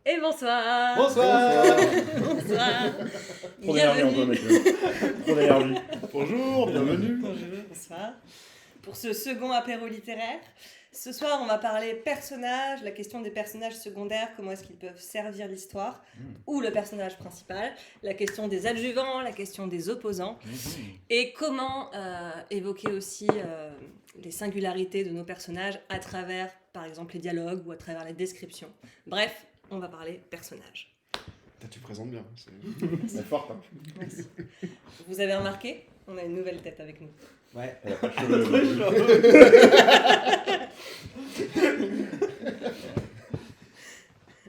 Et bonsoir. Bonsoir. Bonsoir. Trop d'énergie un peu, mec. Trop d'énergie. Bonjour, bienvenue. Bonjour, bonsoir. Pour ce second apéro littéraire, ce soir on va parler personnages, la question des personnages secondaires, comment est-ce qu'ils peuvent servir l'histoire, ou le personnage principal, la question des adjuvants, la question des opposants, et comment évoquer aussi les singularités de nos personnages à travers, par exemple, les dialogues ou à travers les descriptions. Bref, on va parler personnages. Tu présentes bien. C'est forte, hein. Merci. Vous avez remarqué, on a une nouvelle tête avec nous. Ouais. Elle a pas de cheveux.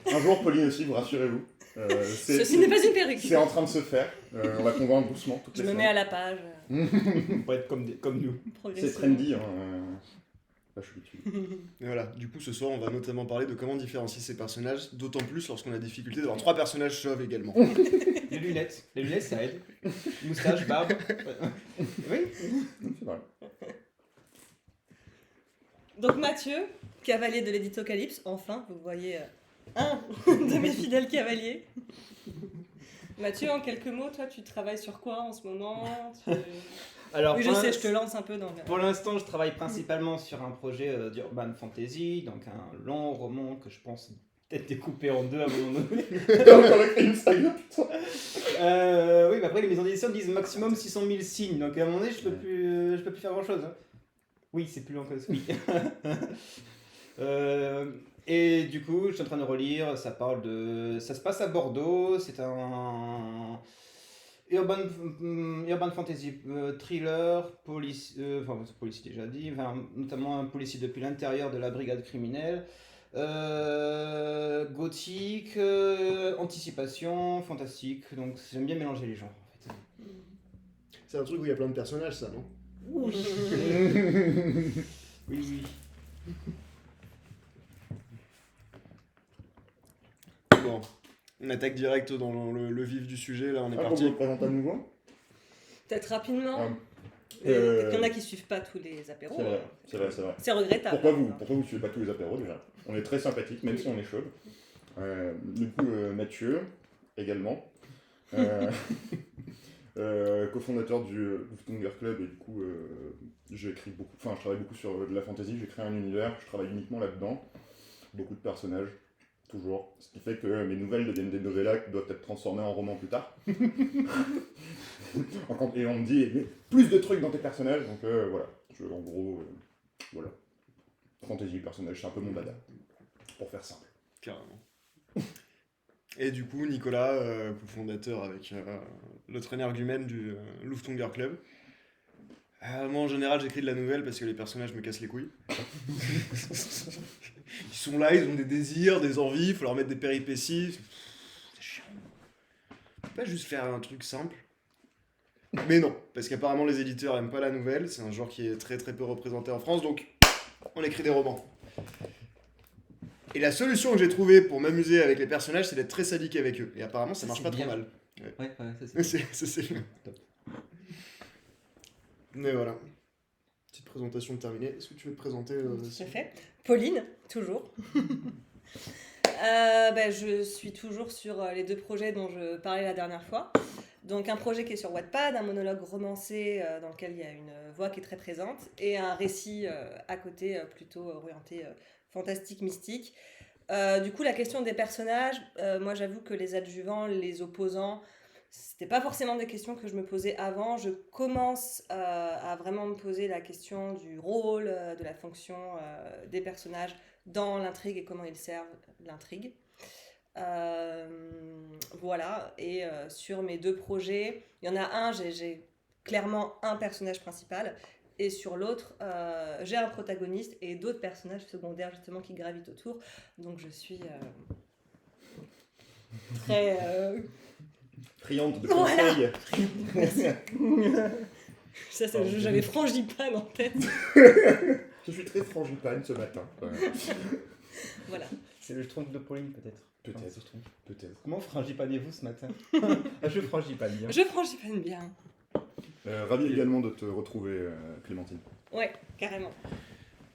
Un jour, Pauline aussi, vous rassurez-vous. Ceci n'est pas une perruque. C'est en train de se faire. On va convaincre doucement toutes Je les me mets à la page. Pour être comme nous. C'est Progressivement. trendy. Hein. Là, je suis dessus. Et voilà, du coup ce soir on va notamment parler de comment différencier ces personnages, d'autant plus lorsqu'on a la difficulté d'avoir 3 personnages chauves également. Les lunettes ça aide. Moustache, barbe. Oui. C'est vrai. Donc Mathieu, cavalier de l'éditocalypse, enfin, vous voyez un de mes fidèles cavaliers. Mathieu, en quelques mots, toi tu travailles sur quoi en ce moment? Alors, Oui, je sais, je te lance un peu dans le... Pour l'instant, je travaille principalement sur un projet d'urban fantasy, donc un long roman que je pense peut-être découper en deux à un moment donné. T'as encore écrit une saga, putain. Oui, mais après les maisons d'édition disent maximum 600 000 signes, donc à un moment donné, je peux plus faire grand chose. Oui, c'est plus long que ça. Oui. Et du coup, je suis en train de relire. Ça se passe à Bordeaux. C'est un urban fantasy thriller, policier déjà dit, notamment un policier depuis l'intérieur de la brigade criminelle. Gothique, anticipation, fantastique. Donc j'aime bien mélanger les genres en fait. C'est un truc où il y a plein de personnages, ça, non? Oui. Oui. Bon, on attaque direct dans le vif du sujet, là on est Ah, on parti. vous le présente à nouveau. Peut-être rapidement. Ah, Peut-être qu'il y en a qui suivent pas tous les apéros. C'est vrai. C'est regrettable. Pourquoi vous suivez pas tous les apéros déjà? On est très sympathiques, même si on est chauds. Du coup, Mathieu, également. Cofondateur du Lufthansa Club, et du coup, je travaille beaucoup sur de la fantasy, j'ai créé un univers, je travaille uniquement là-dedans. Beaucoup de personnages, toujours. Ce qui fait que mes nouvelles deviennent des novellas qui doivent être transformées en romans plus tard. Et on me dit, mais plus de trucs dans tes personnages, donc voilà. En gros, voilà. Fantasy, personnage, c'est un peu mon dada. Pour faire simple. Carrément. Et du coup, Nicolas, cofondateur avec l'autre énergumène du Lufthansa Club. Moi, en général, j'écris de la nouvelle parce que les personnages me cassent les couilles. Ils sont là, ils ont des désirs, des envies, il faut leur mettre des péripéties. C'est chiant. On peut pas juste faire un truc simple. Mais non, parce qu'apparemment les éditeurs aiment pas la nouvelle, c'est un genre qui est très très peu représenté en France, donc on écrit des romans. Et la solution que j'ai trouvée pour m'amuser avec les personnages, c'est d'être très sadique avec eux. Et apparemment, ça marche c'est pas bien. trop mal. Ouais, ça c'est. C'est bien. Top. Mais voilà. Petite présentation terminée. Est-ce que tu veux te présenter Tout à fait. Pauline, toujours. Je suis toujours sur les deux projets dont je parlais la dernière fois. Donc un projet qui est sur Wattpad, un monologue romancé dans lequel il y a une voix qui est très présente, et un récit à côté plutôt orienté fantastique, mystique. Du coup, la question des personnages, moi j'avoue que les adjuvants, les opposants, c'était pas forcément des questions que je me posais avant. Je commence à vraiment me poser la question du rôle, de la fonction des personnages dans l'intrigue et comment ils servent l'intrigue. Voilà, et sur mes deux projets, il y en a un, j'ai clairement un personnage principal, et sur l'autre, j'ai un protagoniste et d'autres personnages secondaires justement qui gravitent autour. Donc je suis très... Friande de Voilà. conseils. Merci. J'avais Frangipane en tête. Je suis très frangipane ce matin. Voilà. C'est le tronc de Pauline peut-être. Peut-être. Comment frangipanez-vous ce matin? Je frangipane bien. Je Frangipane bien. Ravi également de te retrouver, Clémentine. Ouais, carrément.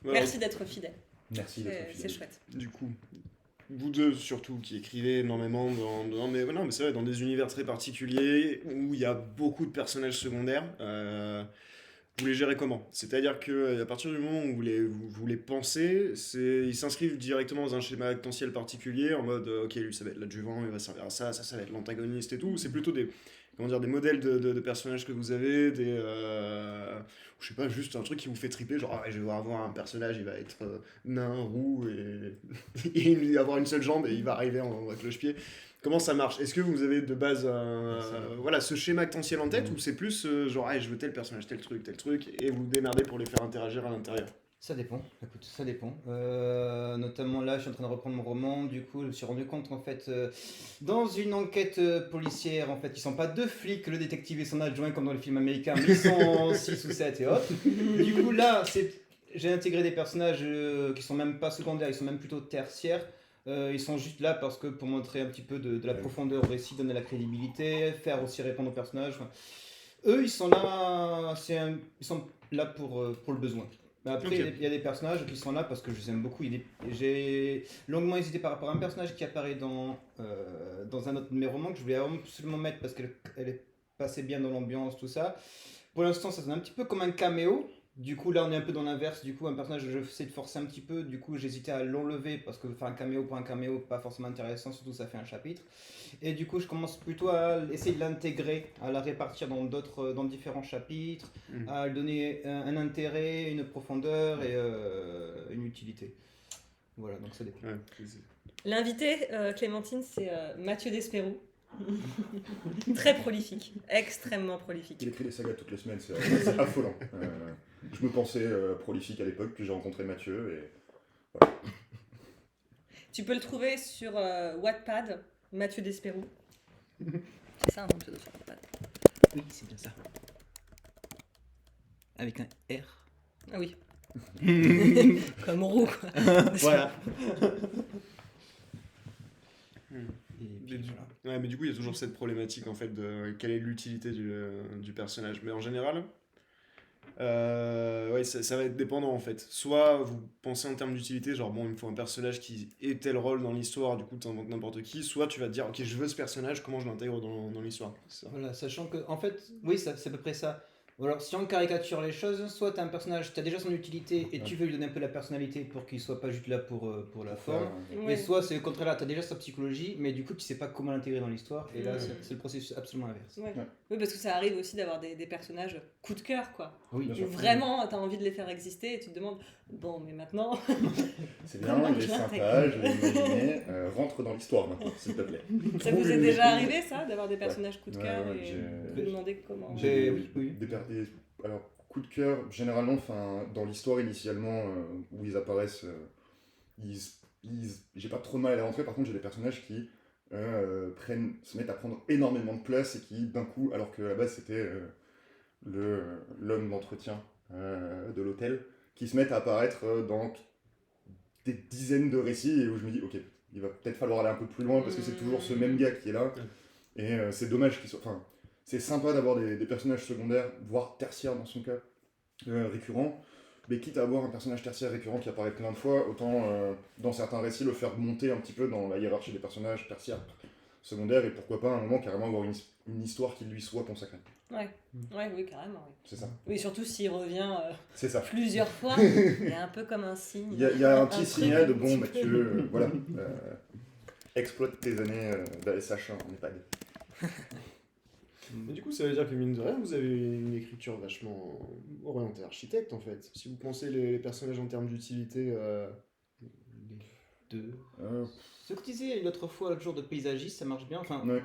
Ouais, Merci d'être fidèle. Merci d'être C'est fidèle. chouette. Du coup, vous deux surtout, qui écrivez énormément non, mais c'est vrai, dans des univers très particuliers où il y a beaucoup de personnages secondaires, vous les gérez comment? C'est-à-dire que à partir du moment où vous les pensez, ils s'inscrivent directement dans un schéma actentiel particulier, en mode, ok, lui ça va être l'adjuvant, il va servir à ça, ça va être l'antagoniste et tout, ou c'est plutôt des modèles de personnages que vous avez, je sais pas, juste un truc qui vous fait triper, genre, je vais avoir un personnage, il va être nain, roux, et il va avoir une seule jambe, et il va arriver en cloche-pied. Comment ça marche? Est-ce que vous avez de base voilà, ce schéma actentiel en tête, ou c'est plus genre, je veux tel personnage, tel truc, et vous vous démerdez pour les faire interagir à l'intérieur? Ça dépend, écoute, ça dépend. Notamment là, je suis en train de reprendre mon roman, du coup, je me suis rendu compte qu'en fait, dans une enquête policière, en fait, ils sont pas deux flics, le détective et son adjoint comme dans les films américains, mais ils sont 6 ou 7 et hop. Du coup, là, j'ai intégré des personnages qui sont même pas secondaires, ils sont même plutôt tertiaires. Ils sont juste là parce que pour montrer un petit peu de la profondeur au récit, donner la crédibilité, faire aussi répondre aux personnages. Enfin, eux, ils sont là, ils sont là pour le besoin. Mais après, Ok. il y a des personnages qui sont là parce que je les aime beaucoup. J'ai longuement hésité par rapport à un personnage qui apparaît dans un autre de mes romans que je voulais absolument mettre parce qu'elle passait bien dans l'ambiance, tout ça. Pour l'instant, ça sonne un petit peu comme un caméo. Du coup, là, on est un peu dans l'inverse. Du coup, un personnage, je sais de forcer un petit peu. Du coup, j'hésitais à l'enlever parce que faire un caméo pour un caméo, pas forcément intéressant, surtout ça fait un chapitre. Et du coup, je commence plutôt à essayer de l'intégrer, à la répartir dans différents chapitres, à lui donner un intérêt, une profondeur et une utilité. Voilà, donc ça dépend. Ouais, L'invité, Clémentine, c'est Mathieu Despérou. Très prolifique, extrêmement prolifique. Il écrit des sagas toutes les semaines, c'est affolant. Je me pensais prolifique à l'époque, puis j'ai rencontré Mathieu et Tu peux le trouver sur Wattpad, Mathieu Despérou. C'est ça un nom de pseudo sur Wattpad. Oui, c'est bien ça. Avec un R. Ah oui. Comme roux, quoi. Voilà. Et Mais puis, du... voilà. Ouais, mais du coup, il y a toujours cette problématique en fait de quelle est l'utilité du personnage. Mais en général, ouais, ça va être dépendant en fait. Soit vous pensez en termes d'utilité, genre bon, il me faut un personnage qui ait tel rôle dans l'histoire, du coup tu inventes n'importe qui. Soit tu vas te dire, ok, je veux ce personnage, comment je l'intègre dans l'histoire. C'est ça. Voilà, sachant que, en fait, oui, c'est à peu près ça. Ou alors, si on caricature les choses, soit tu as un personnage, tu as déjà son utilité et tu veux lui donner un peu la personnalité pour qu'il soit pas juste là pour la forme. Ouais. Et soit c'est le contraire, là, tu as déjà sa psychologie, mais du coup, tu sais pas comment l'intégrer dans l'histoire. Et là, Mm. c'est le processus absolument inverse. Ouais. Ouais. Oui, parce que ça arrive aussi d'avoir des personnages coup de cœur, quoi. Oui, Bien Où sûr. vraiment, t'as envie de les faire exister et tu te demandes, bon, mais maintenant, c'est bien, Comment il est je sympa, je l'ai imaginé. Rentre dans l'histoire maintenant, s'il te plaît. ça vous est Oui, déjà oui. arrivé, ça, d'avoir des personnages coup de Ouais, cœur ouais, et j'ai- vous demandez comment... J'ai- Oui, oui. Alors, coup de cœur, généralement, dans l'histoire initialement, où ils apparaissent, j'ai pas trop mal à les rentrer. Par contre, j'ai des personnages qui se mettent à prendre énormément de place et qui, d'un coup, alors qu'à la base c'était l'homme d'entretien de l'hôtel, qui se mettent à apparaître dans des dizaines de récits et où je me dis, ok, il va peut-être falloir aller un peu plus loin parce que c'est toujours ce même gars qui est là. Et c'est dommage qu'il soit. Enfin, c'est sympa d'avoir des personnages secondaires, voire tertiaires dans son cas, récurrents. Mais quitte à avoir un personnage tertiaire récurrent qui apparaît plein de fois, autant dans certains récits le faire monter un petit peu dans la hiérarchie des personnages tertiaires, secondaires, et pourquoi pas à un moment carrément avoir une histoire qui lui soit consacrée. Ouais, oui, carrément. Oui. C'est ça. Oui, surtout s'il revient C'est ça. plusieurs fois, il y a un peu comme un signe. Il y a un petit truc signal de un bon, petit Mathieu, peu. voilà, exploite tes années d'ASH en EHPAD. Mais du coup, ça veut dire que mine de rien, vous avez une écriture vachement orientée architecte en fait. Si vous pensez les personnages en termes d'utilité. Deux. Euh, Ce que tu disais l'autre fois, l'autre jour de paysagiste, ça marche bien. Enfin, ouais.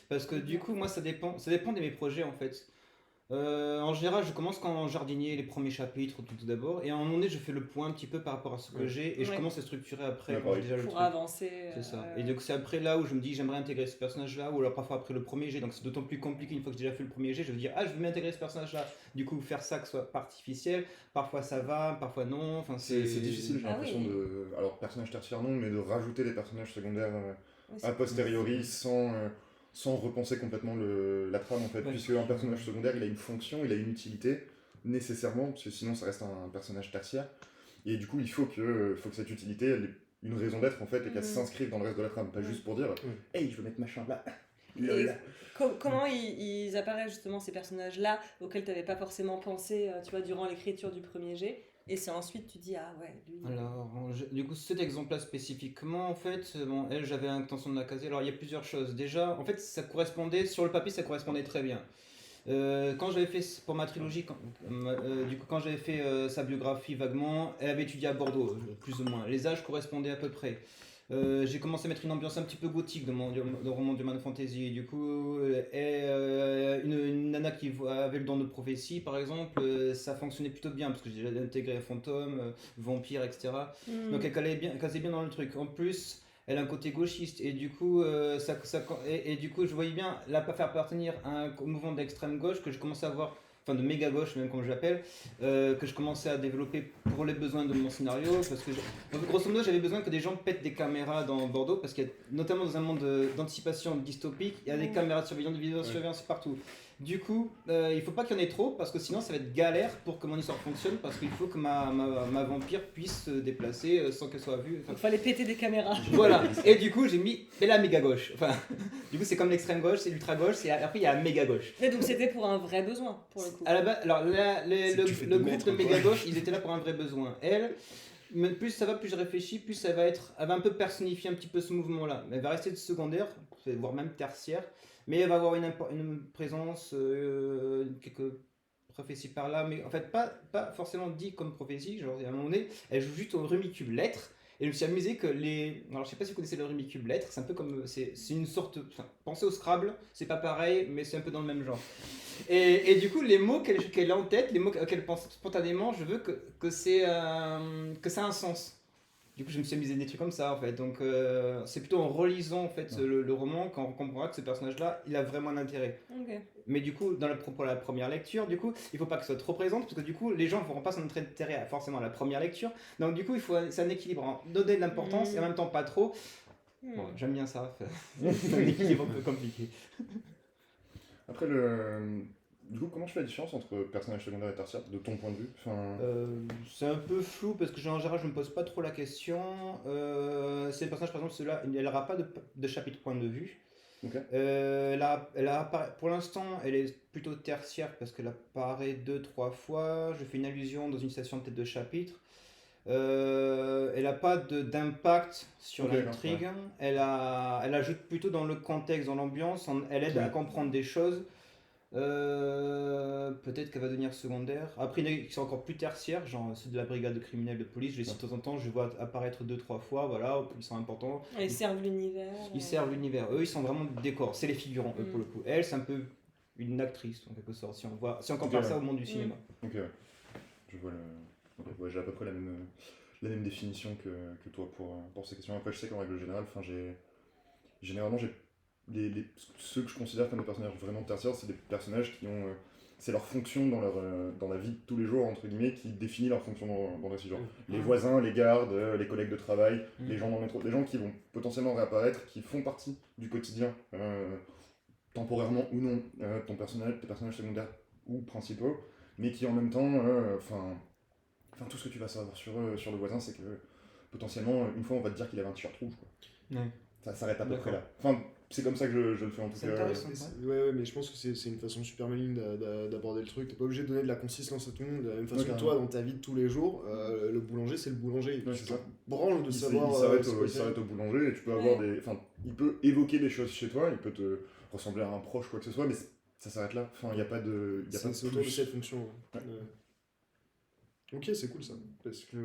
parce que du coup, moi, ça dépend de mes projets en fait. En général, je commence quand jardinier les premiers chapitres tout d'abord, et à un moment donné, je fais le point un petit peu par rapport à ce que j'ai, et je Ouais. commence à structurer après Ouais, quand j'ai pareil. déjà le Pour truc. avancer. C'est ça. Et donc c'est après là où je me dis j'aimerais intégrer ce personnage-là, ou alors parfois après le premier jet, donc c'est d'autant plus compliqué une fois que j'ai déjà fait le premier jet, je veux dire ah je veux m'intégrer ce personnage-là, du coup faire ça que ce soit pas artificiel, parfois ça va, parfois non, enfin C'est difficile, j'ai Ah l'impression oui. de. Alors, personnage tertiaire non, mais de rajouter des personnages secondaires Oui, a posteriori sans repenser complètement la trame en fait. Ouais. Puisque un personnage secondaire il a une fonction, il a une utilité, nécessairement, parce que sinon ça reste un personnage tertiaire. Et du coup, il faut que cette utilité une raison d'être en fait et qu'elles s'inscrivent dans le reste de la trame, pas juste pour dire hey, je veux mettre machin là. Et comment ils apparaissent justement ces personnages-là auxquels tu n'avais pas forcément pensé tu vois, durant l'écriture du premier jet et c'est ensuite tu dis ah ouais lui. Alors, du coup, cet exemple-là spécifiquement, en fait, bon, elle, j'avais l'intention de la caser. Alors, il y a plusieurs choses. Déjà, en fait, ça correspondait, sur le papier, ça correspondait très bien. Quand j'avais fait pour ma trilogie, du coup, quand j'avais fait sa biographie vaguement, elle avait étudié à Bordeaux, plus ou moins. Les âges correspondaient à peu près. J'ai commencé à mettre une ambiance un petit peu gothique dans mon roman d'Human Fantasy. Et du coup, une nana qui avait le don de prophétie, par exemple, ça fonctionnait plutôt bien parce que j'ai déjà intégré fantôme, vampire, etc. Donc elle casait bien dans le truc. En plus, elle a un côté gauchiste et du coup, du coup, je voyais bien la faire appartenir à un mouvement d'extrême gauche que je commençais à voir. Enfin de méga gauche même comme je l'appelle, que je commençais à développer pour les besoins de mon scénario parce que donc, grosso modo j'avais besoin que des gens pètent des caméras dans Bordeaux parce qu'il y a notamment dans un monde d'anticipation dystopique il y a des caméras de surveillance, de vidéosurveillance partout. Du coup il faut pas qu'il y en ait trop parce que sinon ça va être galère pour que mon histoire fonctionne parce qu'il faut que ma vampire puisse se déplacer sans qu'elle soit vue. Il fallait péter des caméras. Voilà, et du coup j'ai mis la méga gauche. Enfin, du coup c'est comme l'extrême gauche, c'est l'ultra gauche, et après il y a la méga gauche. Mais donc c'était pour un vrai besoin pour le coup. À la base, alors le groupe de méga gauche, ils étaient là pour un vrai besoin. Elle, plus ça va, plus je réfléchis, plus elle va un peu personnifier un petit peu ce mouvement-là. Elle va rester de secondaire, voire même tertiaire, mais elle va avoir une présence, quelques prophéties par là, mais en fait pas forcément dit comme prophétie. Genre à un moment donné, elle joue juste au Rumicube lettres. Et je me suis amusé que alors je sais pas si vous connaissez le Rumicube lettres, c'est un peu comme, c'est une sorte, enfin, pensez au Scrabble, c'est pas pareil, mais c'est un peu dans le même genre. Et du coup, les mots qu'elle a en tête, les mots qu'elle pense spontanément, je veux que ça a un sens. Du coup, je me suis amusé des trucs comme ça en fait. Donc, c'est plutôt en relisant en fait le roman qu'on comprendra que ce personnage-là, il a vraiment un intérêt. Okay. Mais du coup, pour la première lecture, du coup, il faut pas que ce soit trop présente parce que du coup, les gens ne feront pas son intérêt forcément à la première lecture. Donc, du coup, c'est un équilibre, hein. Donner de l'importance et en même temps pas trop. Bon, j'aime bien ça. C'est un équilibre un peu compliqué. Après, du coup, comment je fais la différence entre personnage secondaire et tertiaire, de ton point de vue c'est un peu flou parce que en général, je me pose pas trop la question. C'est le personnage, par exemple, celui-là, elle n'aura pas de chapitre point de vue. Okay. Pour l'instant, elle est plutôt tertiaire parce qu'elle apparaît 2-3 fois. Je fais une allusion dans une station peut-être de chapitre. Elle n'a pas d'impact sur l'intrigue. Ouais. Elle ajoute plutôt dans le contexte, dans l'ambiance. Elle aide à comprendre des choses. Peut-être qu'elle va devenir secondaire. Après, il y en a qui sont encore plus tertiaires, genre ceux de la brigade de criminels de police. Je les cite de temps en temps, je les vois apparaître 2-3 fois. Voilà, ils sont importants. Ils servent l'univers. Ils servent l'univers. Eux, ils sont vraiment décors. C'est les figurants, eux, pour le coup. Elle, c'est un peu une actrice, en quelque sorte, si on compare ça au monde du cinéma. Ok, je vois j'ai à peu près la même définition que toi pour ces questions. Après, je sais qu'en règle générale, généralement, ceux que je considère comme des personnages vraiment tertiaires, c'est des personnages qui ont... c'est leur fonction dans la vie de tous les jours, entre guillemets, qui définit leur fonction dans le récit. Genre, les voisins, les gardes, les collègues de travail, les gens dans le métro, des gens qui vont potentiellement réapparaître, qui font partie du quotidien, temporairement ou non, tes personnages secondaires ou principaux, mais qui en même temps... tout ce que tu vas savoir sur le voisin, c'est que potentiellement, une fois, on va te dire qu'il avait un t-shirt rouge. Quoi. Ouais. Ça s'arrête à peu près là. Enfin, c'est comme ça que je le fais en tout cas. Ouais, mais je pense que c'est une façon super maligne d'aborder le truc. T'es pas obligé de donner de la consistance à tout le monde. De la même façon que toi, dans ta vie de tous les jours, le boulanger, c'est le boulanger. Ouais, tu te branles de savoir. Il s'arrête au boulanger et tu peux avoir des. Enfin, il peut évoquer des choses chez toi, il peut te ressembler à un proche, quoi que ce soit, mais ça s'arrête là. Enfin, il n'y a pas de. C'est autour de cette fonction. Ouais. Ok, c'est cool ça. Parce que.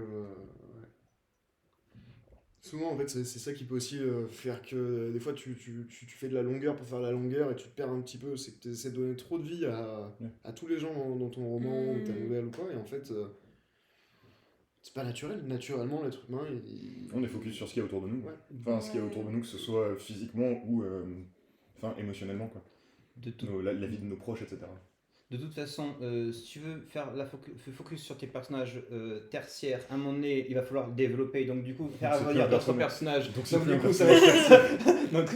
Souvent, en fait, c'est ça qui peut aussi faire que des fois tu fais de la longueur pour faire la longueur et tu te perds un petit peu. C'est que tu essaies de donner trop de vie à tous les gens dans ton roman ou ta nouvelle ou quoi. Et en fait, c'est pas naturel. Naturellement, l'être humain. On est focus sur ce qu'il y a autour de nous. Ouais. Enfin, ce qu'il y a autour de nous, que ce soit physiquement ou émotionnellement. Quoi. La vie de nos proches, etc. De toute façon, si tu veux faire focus sur tes personnages tertiaires, à un moment donné, il va falloir développer, donc du coup, faire revenir d'autres personnages. Donc du coup, ça va être... donc,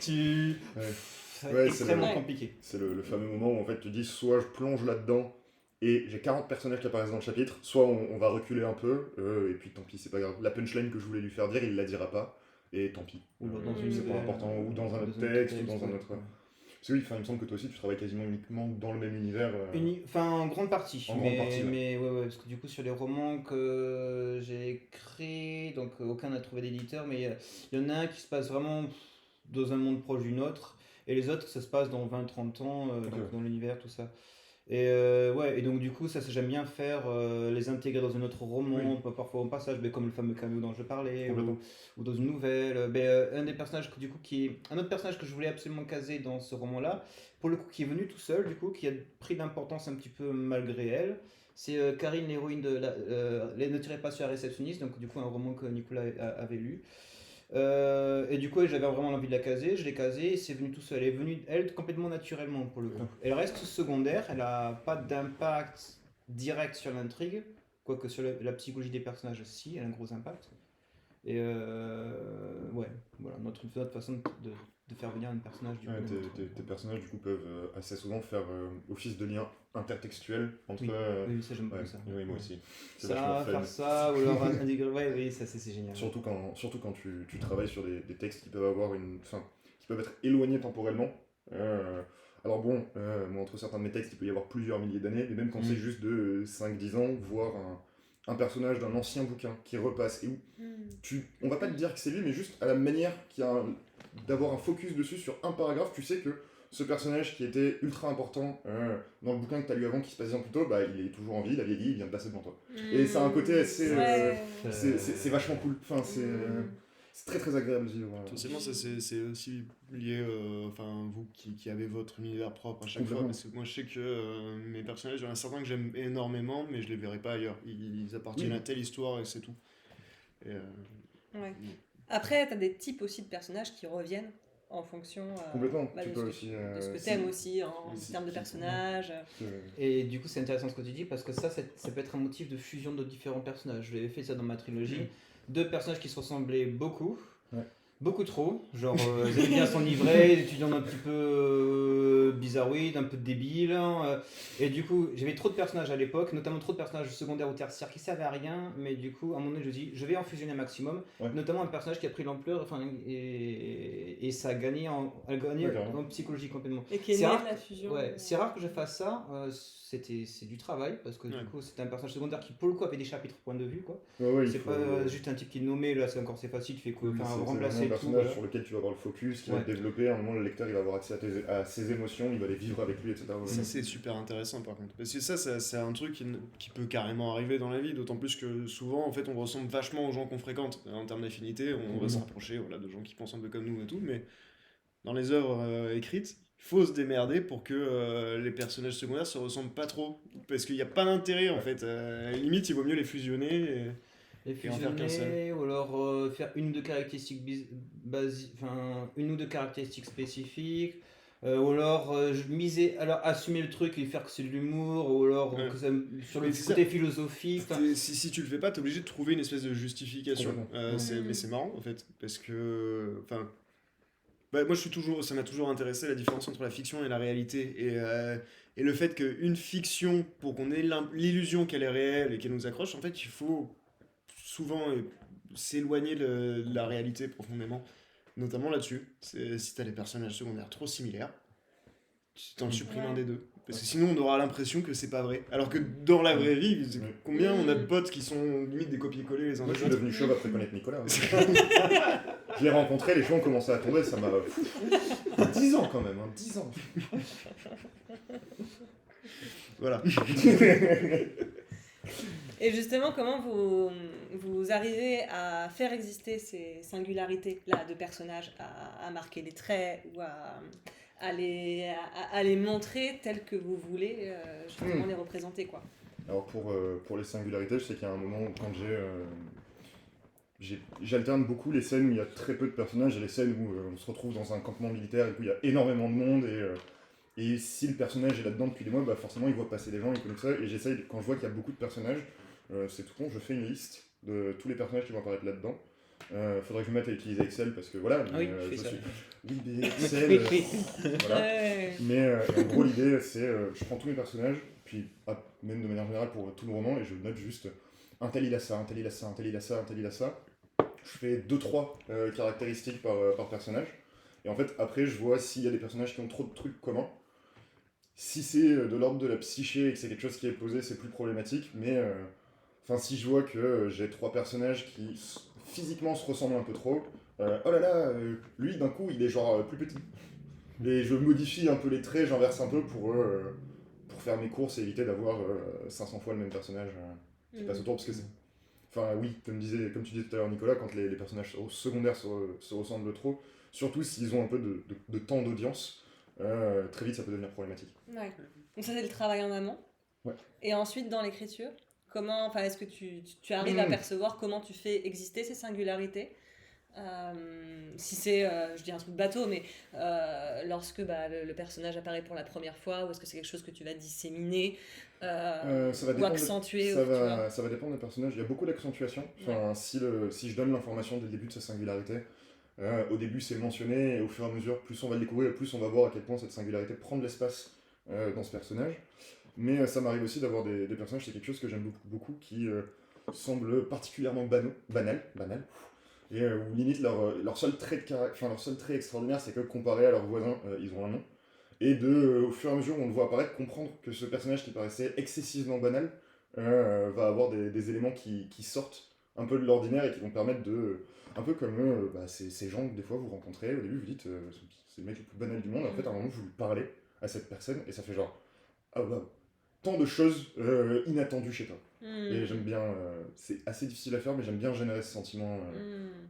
ça va être extrêmement compliqué. C'est le fameux moment où en fait tu dis soit je plonge là-dedans et j'ai 40 personnages qui apparaissent dans le chapitre, soit on va reculer un peu, et puis tant pis, c'est pas grave. La punchline que je voulais lui faire dire, il la dira pas, et tant pis. Ou dans C'est une pas nouvelle, important, ou dans un autre dans texte, ou dans un ouais. autre... Parce que oui, il me semble que toi aussi, tu travailles quasiment uniquement dans le même univers. Enfin, en grande partie. En grande partie, ouais. Mais ouais, parce que du coup, sur les romans que j'ai créés, donc aucun n'a trouvé d'éditeur, mais il y en a un qui se passe vraiment dans un monde proche d'une autre, et les autres, ça se passe dans 20-30 ans, donc dans l'univers, tout ça. Et ouais, et donc du coup, ça j'aime bien faire, les intégrer dans un autre roman, parfois en passage, mais comme le fameux cameo dont je parlais, ou dans une nouvelle. Un des personnages que, du coup, un autre personnage que je voulais absolument caser dans ce roman-là, pour le coup, qui est venu tout seul, du coup, qui a pris d'importance un petit peu malgré elle. C'est Karine, l'héroïne de Ne tirez pas sur la réceptionniste, donc du coup un roman que Nicolas avait lu. Et du coup, j'avais vraiment envie de la caser, je l'ai casée, et c'est venu tout seul. Elle est venue, elle, complètement naturellement pour le coup. Elle reste secondaire, elle n'a pas d'impact direct sur l'intrigue, quoique sur la psychologie des personnages, si, elle a un gros impact. Et ouais, voilà, notre façon de faire venir un personnage du coup. Tes personnages du coup peuvent assez souvent faire office de lien intertextuel entre... Oui, ça j'aime beaucoup ça. Oui, moi aussi. C'est Ça, faire ça, ou alors ouais, oui, ça c'est génial. Surtout quand tu travailles sur des textes qui peuvent avoir qui peuvent être éloignés temporellement. Alors bon, moi, entre certains de mes textes, il peut y avoir plusieurs milliers d'années, mais même quand c'est juste de 5-10 ans, voir un personnage d'un ancien bouquin qui repasse, et où on va pas te dire que c'est lui, mais juste à la manière d'avoir un focus dessus sur un paragraphe, tu sais que ce personnage qui était ultra important dans le bouquin que tu as lu avant, qui se passe 10 ans plus tôt, bah, il est toujours en vie, il a vieilli, il vient de passer devant toi. Et ça a un côté assez... c'est vachement cool. Enfin, c'est très très agréable de vivre. Forcément, ça c'est aussi lié, vous qui avez votre univers propre à chaque fois, parce que moi je sais que mes personnages, il y en a certains que j'aime énormément, mais je les verrai pas ailleurs. Ils appartiennent à telle histoire et c'est tout. Ouais. Après, tu as des types aussi de personnages qui reviennent en fonction de ce que t'aimes aussi en termes de personnages. Et du coup, c'est intéressant ce que tu dis parce que ça peut être un motif de fusion de différents personnages. Je l'avais fait ça dans ma trilogie. Deux personnages qui se ressemblaient beaucoup. Beaucoup trop, genre ils aimaient bien s'enivrer, des étudiants un petit peu bizarroïdes, un peu débiles, et du coup j'avais trop de personnages à l'époque, notamment trop de personnages secondaires ou tertiaires qui servaient à rien, mais du coup à un moment donné je dis je vais en fusionner un maximum, notamment un personnage qui a pris l'ampleur, et ça a gagné en psychologie complètement. Et qui est né de la fusion. Ouais, c'est rare que je fasse ça, c'est du travail, parce que du coup c'était un personnage secondaire qui pour le coup avait des chapitres point de vue, quoi. C'est pas juste un type qui est nommé, là c'est facile, tu fais quoi, remplacer personnage sur lequel tu vas avoir le focus, qui va être développé, à un moment le lecteur il va avoir accès à ses émotions, il va les vivre avec lui, etc. Ça c'est super intéressant par contre, parce que ça c'est un truc qui peut carrément arriver dans la vie, d'autant plus que souvent en fait on ressemble vachement aux gens qu'on fréquente, en termes d'affinité, on va se rapprocher de gens qui pensent un peu comme nous et tout, mais dans les œuvres écrites, il faut se démerder pour que les personnages secondaires se ressemblent pas trop, parce qu'il n'y a pas d'intérêt en fait, à la limite il vaut mieux les fusionner et en faire qu'un seul. Ou alors faire une ou deux caractéristiques une ou deux caractéristiques spécifiques, ou alors assumer le truc et faire que c'est de l'humour, ou alors sur le côté philosophique. Si tu le fais pas, t'es obligé de trouver une espèce de justification. Mais c'est marrant en fait, parce que moi ça m'a toujours intéressé la différence entre la fiction et la réalité, et le fait qu'une fiction, pour qu'on ait l'illusion qu'elle est réelle et qu'elle nous accroche, en fait il faut souvent s'éloigner de la réalité profondément, notamment là-dessus. Si t'as des personnages secondaires trop similaires, tu t'en supprimes un des deux, parce que sinon on aura l'impression que c'est pas vrai, alors que dans la vraie vie, combien on a de potes qui sont limite des copier-coller les uns des autres. Je suis devenu chauve après connaître Nicolas. Je l'ai rencontré, les gens ont commencé à tomber, ça m'a... 10 ans quand même, 10 ans. Voilà. Et justement, comment vous arrivez à faire exister ces singularités-là de personnages, à marquer des traits ou à les montrer tels que vous voulez justement les représenter, quoi. Alors pour les singularités, je sais qu'il y a un moment où quand j'alterne beaucoup les scènes où il y a très peu de personnages et les scènes où on se retrouve dans un campement militaire et où il y a énormément de monde, et si le personnage est là-dedans depuis des mois, forcément il voit passer des gens, il connaît ça, et j'essaye, quand je vois qu'il y a beaucoup de personnages, c'est tout con, je fais une liste de tous les personnages qui vont apparaître là-dedans. Faudrait que je me mette à utiliser Excel parce que voilà. Oui, je fais ça. Oui, mais Excel. Voilà. Mais en gros, l'idée, c'est je prends tous mes personnages, puis même de manière générale pour tout le roman, et je note juste un tel il a ça, un tel il a ça, un tel il a ça, un tel il a ça. Je fais 2-3 caractéristiques par personnage. Et en fait, après, je vois s'il y a des personnages qui ont trop de trucs communs. Si c'est de l'ordre de la psyché et que c'est quelque chose qui est posé, c'est plus problématique. Mais si je vois que j'ai 3 personnages qui physiquement se ressemblent un peu trop, oh là là, lui d'un coup il est genre plus petit. Et je modifie un peu les traits, j'inverse un peu pour faire mes courses et éviter d'avoir 500 fois le même personnage qui passe autour. Parce que c'est. Enfin, oui, comme tu disais tout à l'heure, Nicolas, quand les personnages secondaires se ressemblent trop, surtout s'ils ont un peu de temps d'audience, très vite ça peut devenir problématique. Ouais. Donc, ça, c'est le travail en amont. Ouais. Et ensuite, dans l'écriture, est-ce que tu arrives à percevoir comment tu fais exister ces singularités? Si c'est, je dis un truc bateau, mais lorsque le personnage apparaît pour la première fois, ou est-ce que c'est quelque chose que tu vas disséminer ou accentuer ça va dépendre des personnages. Il y a beaucoup d'accentuation. Si je donne l'information dès le début de sa singularité, au début c'est mentionné, et au fur et à mesure, plus on va le découvrir, plus on va voir à quel point cette singularité prend de l'espace dans ce personnage. Mais ça m'arrive aussi d'avoir des personnages, c'est quelque chose que j'aime beaucoup, qui semblent particulièrement banal. Et où limite leur seul trait extraordinaire, c'est que comparé à leurs voisins, ils ont un nom. Et au fur et à mesure où on le voit apparaître, comprendre que ce personnage qui paraissait excessivement banal va avoir des éléments qui sortent un peu de l'ordinaire et qui vont permettre de... Un peu comme ces gens que des fois vous rencontrez, au début vous dites c'est le mec le plus banal du monde, et en fait à un moment vous lui parlez à cette personne et ça fait genre ah wow, tant de choses inattendues chez toi. Et j'aime bien, c'est assez difficile à faire, mais j'aime bien générer ce sentiment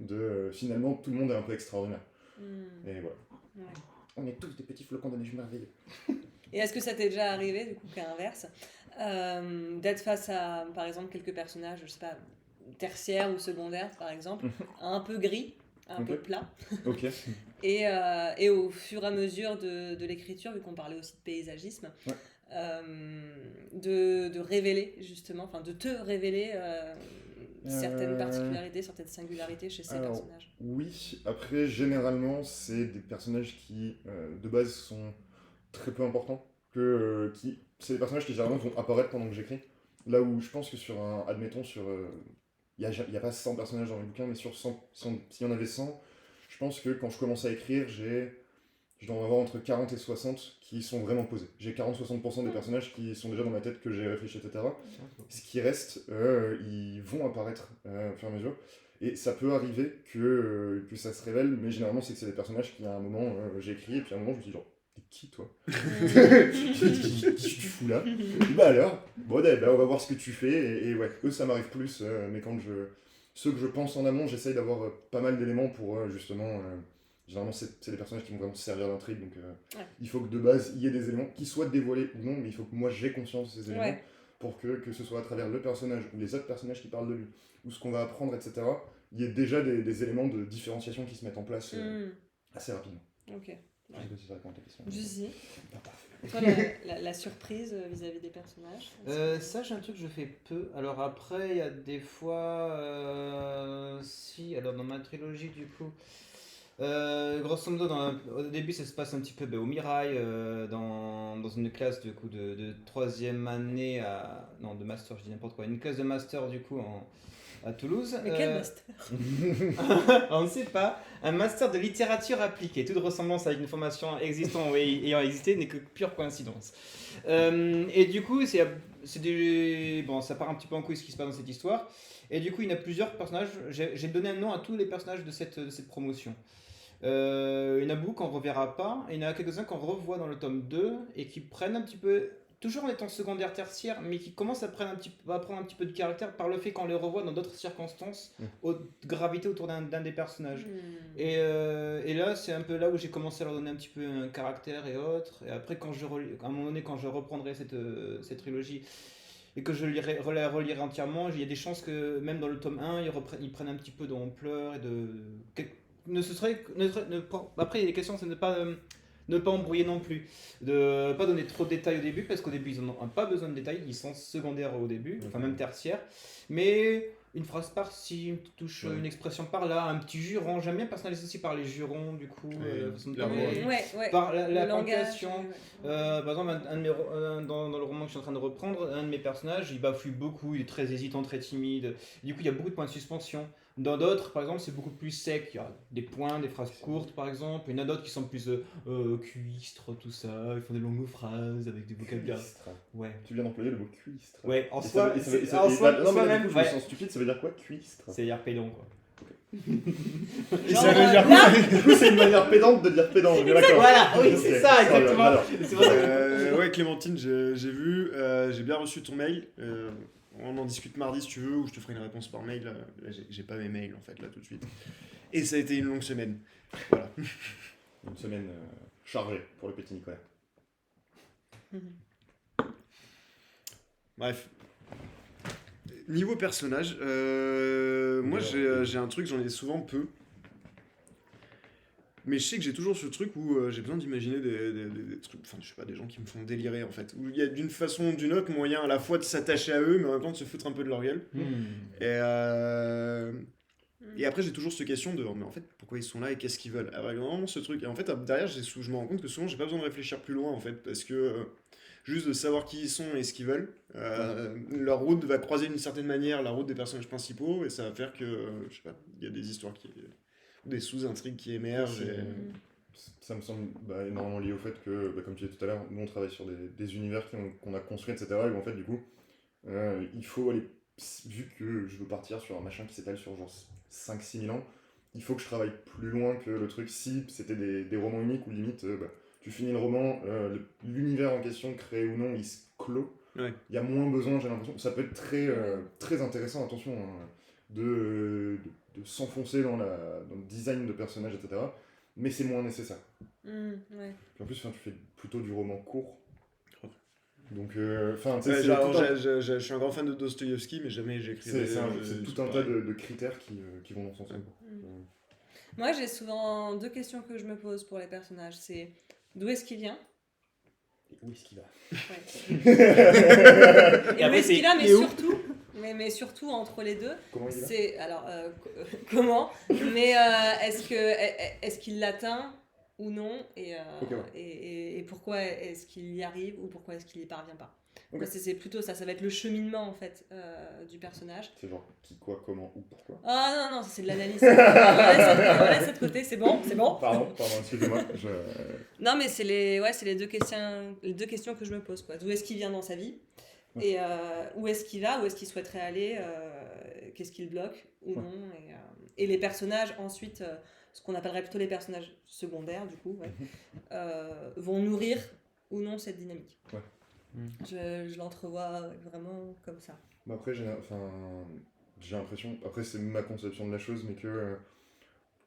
de finalement tout le monde est un peu extraordinaire. Et voilà. Ouais. On est tous des petits flocons de neige merveilleux. Et est-ce que ça t'est déjà arrivé, du coup, qu'à l'inverse, d'être face à, par exemple, quelques personnages, je sais pas, tertiaires ou secondaires, par exemple, un peu gris, un peu plat. Ok. Et au fur et à mesure de l'écriture, vu qu'on parlait aussi de paysagisme, de révéler, justement, de te révéler certaines particularités, certaines singularités chez ces personnages. Oui, après, généralement, c'est des personnages qui, de base, sont très peu importants. C'est des personnages qui, généralement, vont apparaître pendant que j'écris. Là où je pense que admettons, il n'y a pas 100 personnages dans les bouquins, mais sur 100, s'il y en avait 100, je pense que quand je commence à écrire, je dois en avoir entre 40 et 60 qui sont vraiment posés. J'ai 40-60% des personnages qui sont déjà dans ma tête, que j'ai réfléchi, etc. Ce qui reste, ils vont apparaître au fur et à mesure. Et ça peut arriver que ça se révèle, mais généralement c'est que c'est des personnages qui à un moment j'ai écrit, et puis à un moment je me dis genre, t'es qui toi? Qu'est-ce que tu fous là? Bah alors, bon on va voir ce que tu fais, et ouais, eux ça m'arrive plus, mais ceux que je pense en amont, j'essaye d'avoir pas mal d'éléments pour justement... Généralement, c'est des personnages qui vont vraiment servir d'intrigue, donc il faut que de base, il y ait des éléments qui soient dévoilés ou non, mais il faut que moi j'ai conscience de ces éléments pour que ce soit à travers le personnage ou les autres personnages qui parlent de lui, ou ce qu'on va apprendre, etc., il y ait déjà des éléments de différenciation qui se mettent en place assez rapidement. Ok. Je sais pas si ça répond à ta question. Si. Toi, la surprise vis-à-vis des personnages ça, j'ai un truc que je fais peu. Alors après, il y a des fois... alors dans ma trilogie, du coup... grosso modo, au début, ça se passe un petit peu au Mirail, dans une classe du coup de 3e année non, de master, je dis n'importe quoi. Une classe de master du coup à Toulouse. Mais quel master? On ne sait pas. Un master de littérature appliquée. Toute ressemblance avec une formation existante ou ayant existé n'est que pure coïncidence. Et du coup, ça part un petit peu en couille ce qui se passe dans cette histoire. Et du coup, il y en a plusieurs personnages. J'ai donné un nom à tous les personnages de cette promotion. Il y en a beaucoup qu'on ne reverra pas, et il y en a quelques-uns qu'on revoit dans le tome 2 et qui prennent un petit peu, toujours en étant secondaire, tertiaire, mais qui commencent à prendre un petit peu de caractère par le fait qu'on les revoit dans d'autres circonstances, graviter autour d'un des personnages. Et là, c'est un peu là où j'ai commencé à leur donner un petit peu un caractère et autres. Et après, à un moment donné, quand je reprendrai cette trilogie, et que je la relirai entièrement, il y a des chances que même dans le tome 1, ils prennent un petit peu d'ampleur et après, il y a des questions, c'est ne pas embrouiller non plus, de pas donner trop de détails au début, parce qu'au début ils n'ont pas besoin de détails, ils sont secondaires au début, enfin même tertiaires, mais une phrase par-ci, une petite touche, Ouais. une expression par-là, un petit juron. J'aime bien personnaliser aussi par les jurons, du coup. Ouais, façon de la parler. voix. Ouais. Par la Le langage, ponctuation. ouais. Par exemple, dans le roman que je suis en train de reprendre, un de mes personnages, il bafouille beaucoup, il est très hésitant, très timide. Du coup, il y a beaucoup de points de suspension. Dans d'autres, par exemple, c'est beaucoup plus sec. Il y a des points, des phrases courtes, par exemple. Il y en a d'autres qui sont plus cuistres, tout ça. Ils font des longues phrases avec des vocabulaires. Cuistre. Ouais. Tu viens d'employer le mot cuistre. Ouais, en Et soi, ça veut- et ça veut- et ça- en et soi, bah, non, mais même, du coup, je me ouais. sens stupide, ça veut dire quoi, cuistre? C'est-à-dire pédant, quoi. Et Genre, ça veut dire là, Du coup, c'est une manière pédante de dire pédant, on est d'accord. Voilà, oui, c'est Ok. ça, Oh là exactement. là. C'est pour ça que- Ouais, Clémentine, j'ai vu, j'ai bien reçu ton mail. On en discute mardi si tu veux, ou je te ferai une réponse par mail. Là, j'ai pas mes mails en fait, là tout de suite. Et ça a été une longue semaine. Voilà. Une semaine chargée pour le petit Nicolas. Bref. Niveau personnage, moi j'ai un truc, j'en ai souvent peu. Mais je sais que j'ai toujours ce truc où j'ai besoin d'imaginer des trucs, enfin je sais pas, des gens qui me font délirer en fait. Où il y a d'une façon ou d'une autre moyen à la fois de s'attacher à eux, mais en même temps de se foutre un peu de leur gueule. Et après j'ai toujours cette question de, mais en fait pourquoi ils sont là et qu'est-ce qu'ils veulent. Alors, il y a vraiment ce truc. Et en fait derrière je me rends compte que souvent j'ai pas besoin de réfléchir plus loin en fait, parce que juste de savoir qui ils sont et ce qu'ils veulent, leur route va croiser d'une certaine manière la route des personnages principaux, et ça va faire que, je sais pas, il y a des histoires des sous-intrigues qui émergent. C'est- Ça me semble énormément lié au fait que, comme tu disais tout à l'heure, nous on travaille sur des univers qu'on a construits, etc. Et où en fait, du coup, il faut aller. Vu que je veux partir sur un machin qui s'étale sur genre 5-6 000 ans, il faut que je travaille plus loin que le truc. Si c'était des romans uniques où limite, tu finis le roman, l'univers en question, créé ou non, il se clôt. Ouais. Il y a moins besoin, j'ai l'impression. Ça peut être très intéressant, attention, hein, de s'enfoncer dans le design de personnages, etc. Mais c'est moins nécessaire. Ouais. Puis en plus, tu fais plutôt du roman court. Donc, tu sais, Ouais, c'est genre, tout un- je suis un grand fan de Dostoïevski, mais jamais j'écris c'est tout un tas de critères qui vont dans son sens. Moi, j'ai souvent deux questions que je me pose pour les personnages. C'est d'où est-ce qu'il vient? Où est-ce qu'il va? Et où après, est-ce qu'il a, mais et où surtout, mais surtout entre les deux, Comment il va? c'est alors comment? Mais est-ce qu'il l'atteint ou non, Ok, ouais. et pourquoi est-ce qu'il y arrive ou pourquoi est-ce qu'il y parvient pas? Ok. Moi, c'est plutôt ça, ça va être le cheminement en fait du personnage. C'est genre qui, quoi, comment, où, pourquoi. Ah non, ça c'est de l'analyse. On laisse ça de côté, c'est bon. Pardon, excusez-moi. Non, mais c'est les deux questions que je me pose, quoi. D'où est-ce qu'il vient dans sa vie? Ouais. Et où est-ce qu'il va? Où est-ce qu'il souhaiterait aller? Qu'est-ce qu'il bloque ou Ouais. non? Et les personnages, ensuite, ce qu'on appellerait plutôt les personnages secondaires, du coup, vont nourrir ou non cette dynamique. Ouais. Je l'entrevois vraiment comme ça. Après, j'ai l'impression, après c'est ma conception de la chose, mais que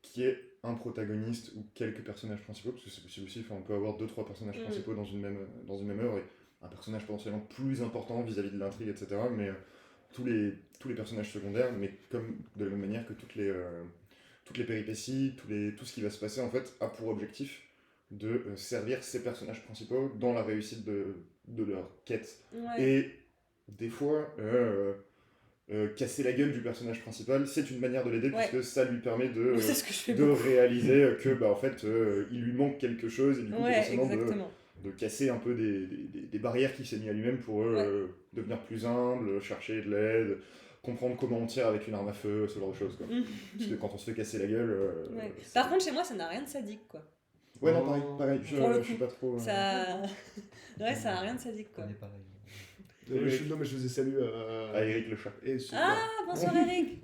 qu'il y ait un protagoniste ou quelques personnages principaux, parce que c'est possible aussi, on peut avoir 2-3 personnages principaux dans une même œuvre, et un personnage potentiellement plus important vis-à-vis de l'intrigue, etc. Mais tous les personnages secondaires, mais comme de la même manière que toutes les péripéties, tout ce qui va se passer, en fait, a pour objectif de servir ces personnages principaux dans la réussite de leur quête. Ouais. Et des fois, casser la gueule du personnage principal, c'est une manière de l'aider, Ouais. puisque ça lui permet C'est ce que je fais de beaucoup. réaliser que en fait, il lui manque quelque chose, et du coup, Ouais, potentiellement exactement. de casser un peu des barrières qu'il s'est mis à lui-même pour devenir plus humble, chercher de l'aide, comprendre comment on tire avec une arme à feu, ce genre de choses, quoi. Parce que quand on se fait casser la gueule... Ouais. c'est- Par contre, chez moi, ça n'a rien de sadique, quoi. Ouais, non, pareil, Pour le je suis coup, pas trop... Ça... ouais, ça n'a rien de sadique, quoi. On est pareil. Non, mais je faisais salut À Eric le chat. et Ah, bonsoir Eric.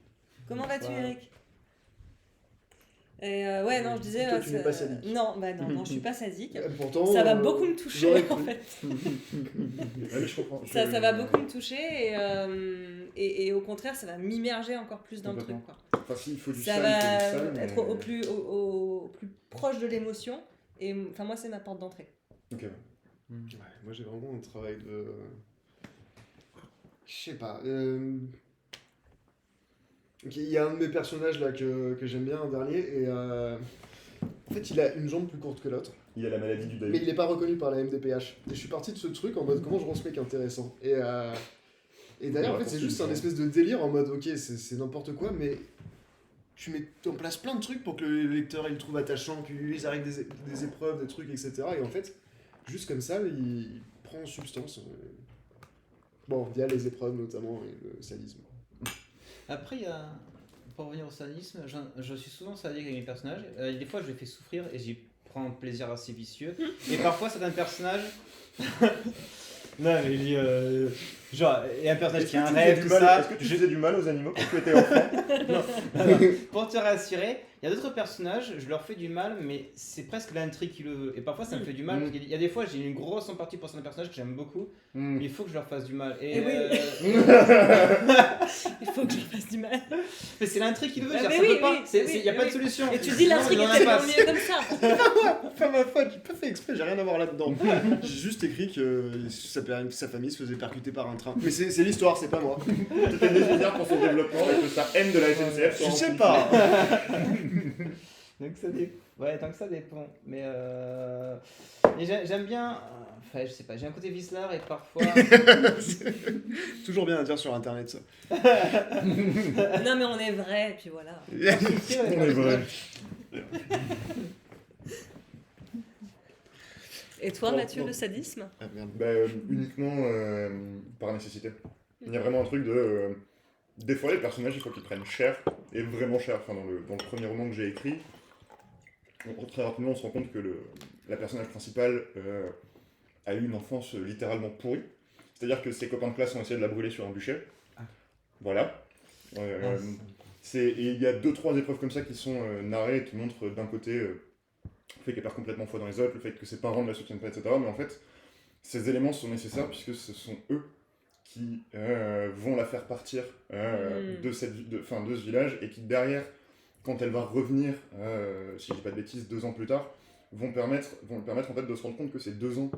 Comment vas-tu, Bonsoir. Eric? Et ouais, non, je disais... Toi, tu n'es pas sadique. Non, non, je suis pas sadique. Pourtant, Ça va beaucoup me toucher, j'aurais en cru. fait. Ouais, je comprends. Ça va beaucoup me toucher, et au contraire, ça va m'immerger encore plus dans le truc, Complètement. quoi. Enfin, s'il faut du Ça sale, va il faut du sale, être mais- au plus proche de l'émotion, et enfin, moi, c'est ma porte d'entrée. Ok, ouais. Ouais, moi j'ai vraiment un travail de. Je sais pas. Ok, il y a un de mes personnages là que j'aime bien, un dernier, et en fait il a une jambe plus courte que l'autre, Il y a la maladie du mais il David. n'est pas reconnu par la MDPH. Et je suis parti de ce truc en mode comment je rends ce mec intéressant. Et d'ailleurs, en Ouais, fait, c'est pour juste ce un genre. espèce de délire en mode, ok, c'est n'importe quoi, mais tu mets en place plein de trucs pour que le lecteur il le trouve attachant, qu'il lui lise avec des épreuves, des trucs, etc. Et en fait, juste comme ça, il prend substance. Bon, via les épreuves notamment et le sadisme. Après, il y a... pour revenir au sadisme, je suis souvent sadique avec mes personnages. Des fois, je les fais souffrir et j'y prends un plaisir assez vicieux. Et parfois, certains personnages. Non, mais genre, il y a un personnage qui a un rêve, tout ça. Est-ce que tu faisais du mal aux animaux quand tu étais enfant? Non, pour te rassurer, il y a d'autres personnages, je leur fais du mal, mais c'est presque l'intrigue qui le veut. Et parfois, ça me fait du mal. Parce qu'il y a des fois, j'ai une grosse empathie pour certains personnages que j'aime beaucoup, mais il faut que je leur fasse du mal. Et oui. Il faut que je fasse du mal. Mais c'est l'intrigue qui le veut, Ah, ça mais peut oui, pas. oui, Il n'y a oui, pas oui. de solution. Et tu dis l'intrigue Sinon, est il y en a tellement pas. mieux comme ça. Pas ma faute, j'ai pas fait exprès, j'ai rien à voir là-dedans. J'ai juste écrit que sa famille se faisait percuter par un train. Mais c'est l'histoire, c'est pas moi. C'était nécessaire pour son développement et que sa haine de la SNCF soit Je sais amplifiée. pas. Donc ça dépend. Ouais, tant que ça dépend. Mais j'aime bien. Enfin, je sais pas, j'ai un côté vicelard et parfois. Toujours bien à dire sur internet ça. Non, mais on est vrai, et puis voilà. On est vrai. Et toi, Bon, Mathieu, bon. le sadisme? Ah, merde. Bah, uniquement par nécessité. Il y a vraiment un truc de. Des fois, les personnages, il faut qu'ils prennent cher, et vraiment cher. Enfin, dans le premier roman que j'ai écrit, très rapidement, on se rend compte que la personnage principale a eu une enfance littéralement pourrie. C'est-à-dire que ses copains de classe ont essayé de la brûler sur un bûcher. Ah. Voilà. Et il y a 2-3 épreuves comme ça qui sont narrées et qui montrent d'un côté le fait qu'elle perd complètement foi dans les autres, le fait que ses parents ne la soutiennent pas, etc. Mais en fait, ces éléments sont nécessaires puisque ce sont eux qui vont la faire partir de ce village et qui derrière, quand elle va revenir, si je dis pas de bêtises, 2 ans plus tard, vont lui permettre en fait de se rendre compte que ces 2 ans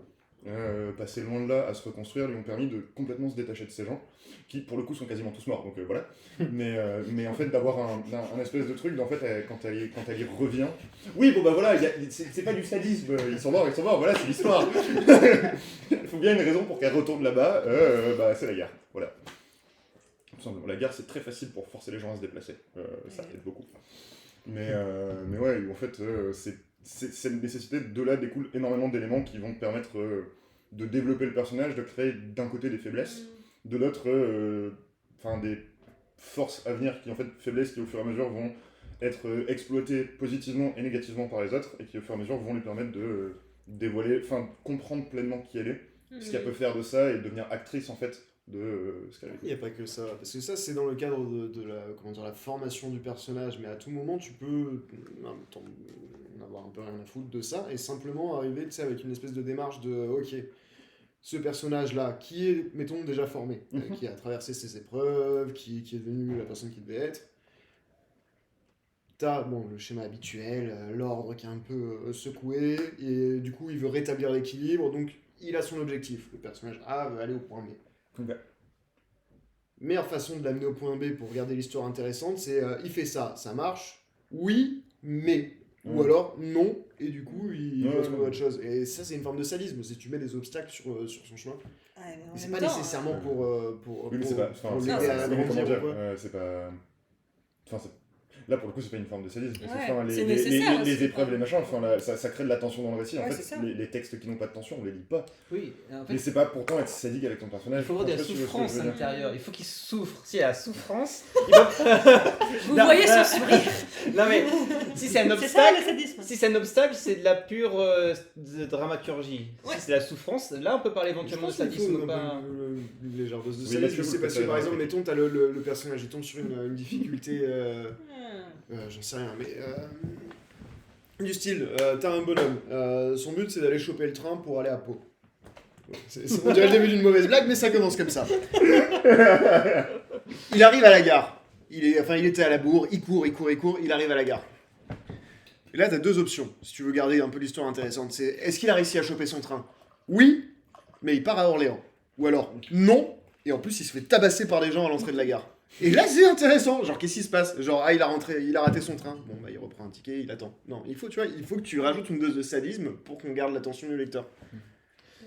passés loin de là à se reconstruire lui ont permis de complètement se détacher de ces gens qui pour le coup sont quasiment tous morts, donc voilà. Mais en fait d'avoir un espèce de truc, en fait quand elle y revient, oui bon bah voilà, c'est pas du sadisme, ils sont morts, voilà, c'est l'histoire. Il faut bien une raison pour qu'elle retourne là-bas, bah c'est la guerre, voilà. Tout simplement. La guerre c'est très facile pour forcer les gens à se déplacer, ça aide beaucoup. Mais ouais, en fait c'est une nécessité, de là découle énormément d'éléments qui vont te permettre de développer le personnage, de créer d'un côté des faiblesses, de l'autre des forces à venir qui en fait faiblesses qui au fur et à mesure vont être exploitées positivement et négativement par les autres et qui au fur et à mesure vont lui permettre de dévoiler, comprendre pleinement qui elle est, ce qu'elle peut faire de ça et devenir actrice en fait de ce qu'elle est. Il n'y a pas que ça, parce que ça c'est dans le cadre de la formation du personnage, mais à tout moment tu peux en avoir un peu rien à foutre de ça et simplement arriver avec une espèce de démarche de ok, ce personnage là qui est, mettons, déjà formé, qui a traversé ses épreuves, qui est devenu la personne qu'il devait être. T'as le schéma habituel, l'ordre qui est un peu secoué, et du coup il veut rétablir l'équilibre, donc il a son objectif. Le personnage A veut aller au point B. Okay. Meilleure façon de l'amener au point B pour garder l'histoire intéressante, c'est il fait ça, ça marche, oui, mais. Ou alors non, et du coup il va trouver autre chose. Et ça c'est une forme de sadisme, si tu mets des obstacles sur son chemin. C'est pas nécessairement pour oui, mais c'est pas. l'aider à grandir ou quoi. C'est pas. Là pour le coup c'est pas une forme de sadisme. C'est nécessaire les aussi, épreuves, les machins, ça crée de la tension dans le récit. En Ouais, fait, les textes qui n'ont pas de tension, on les lit pas. Oui, en fait, Mais c'est pas pourtant être sadique avec ton personnage. il faut avoir de la Je sais pas si tu vois ce que souffrance je à veux dire. l'intérieur. Il faut qu'il souffre. S'il y a la souffrance, Vous Non. voyez son sourire. non mais si c'est un C'est ça obstacle, le sadisme. si c'est un obstacle, c'est de la pure de dramaturgie. Ouais. Si c'est la souffrance, là on peut parler Je éventuellement de pense qu'il sadisme faut ou pas. une légère dose de Oui, sadisme. là-dessus, Je sais vous parce que faites par ça, exemple, ouais. mettons, t'as le personnage, il tombe sur une difficulté, j'en sais rien, mais du style, t'as un bonhomme, son but c'est d'aller choper le train pour aller à Pau. On dirait le début d'une mauvaise blague, mais ça commence comme ça. Il arrive à la gare. Il était à la bourre, il court, il arrive à la gare. Et là, t'as 2 options, si tu veux garder un peu l'histoire intéressante. C'est, est-ce qu'il a réussi à choper son train ? Oui, mais il part à Orléans. Ou alors, non, et en plus, il se fait tabasser par des gens à l'entrée de la gare. Et là, c'est intéressant. Genre, qu'est-ce qui se passe ? Genre, il a raté son train. Bon, bah, il reprend un ticket, il attend. Non, il faut que tu rajoutes une dose de sadisme pour qu'on garde l'attention du lecteur.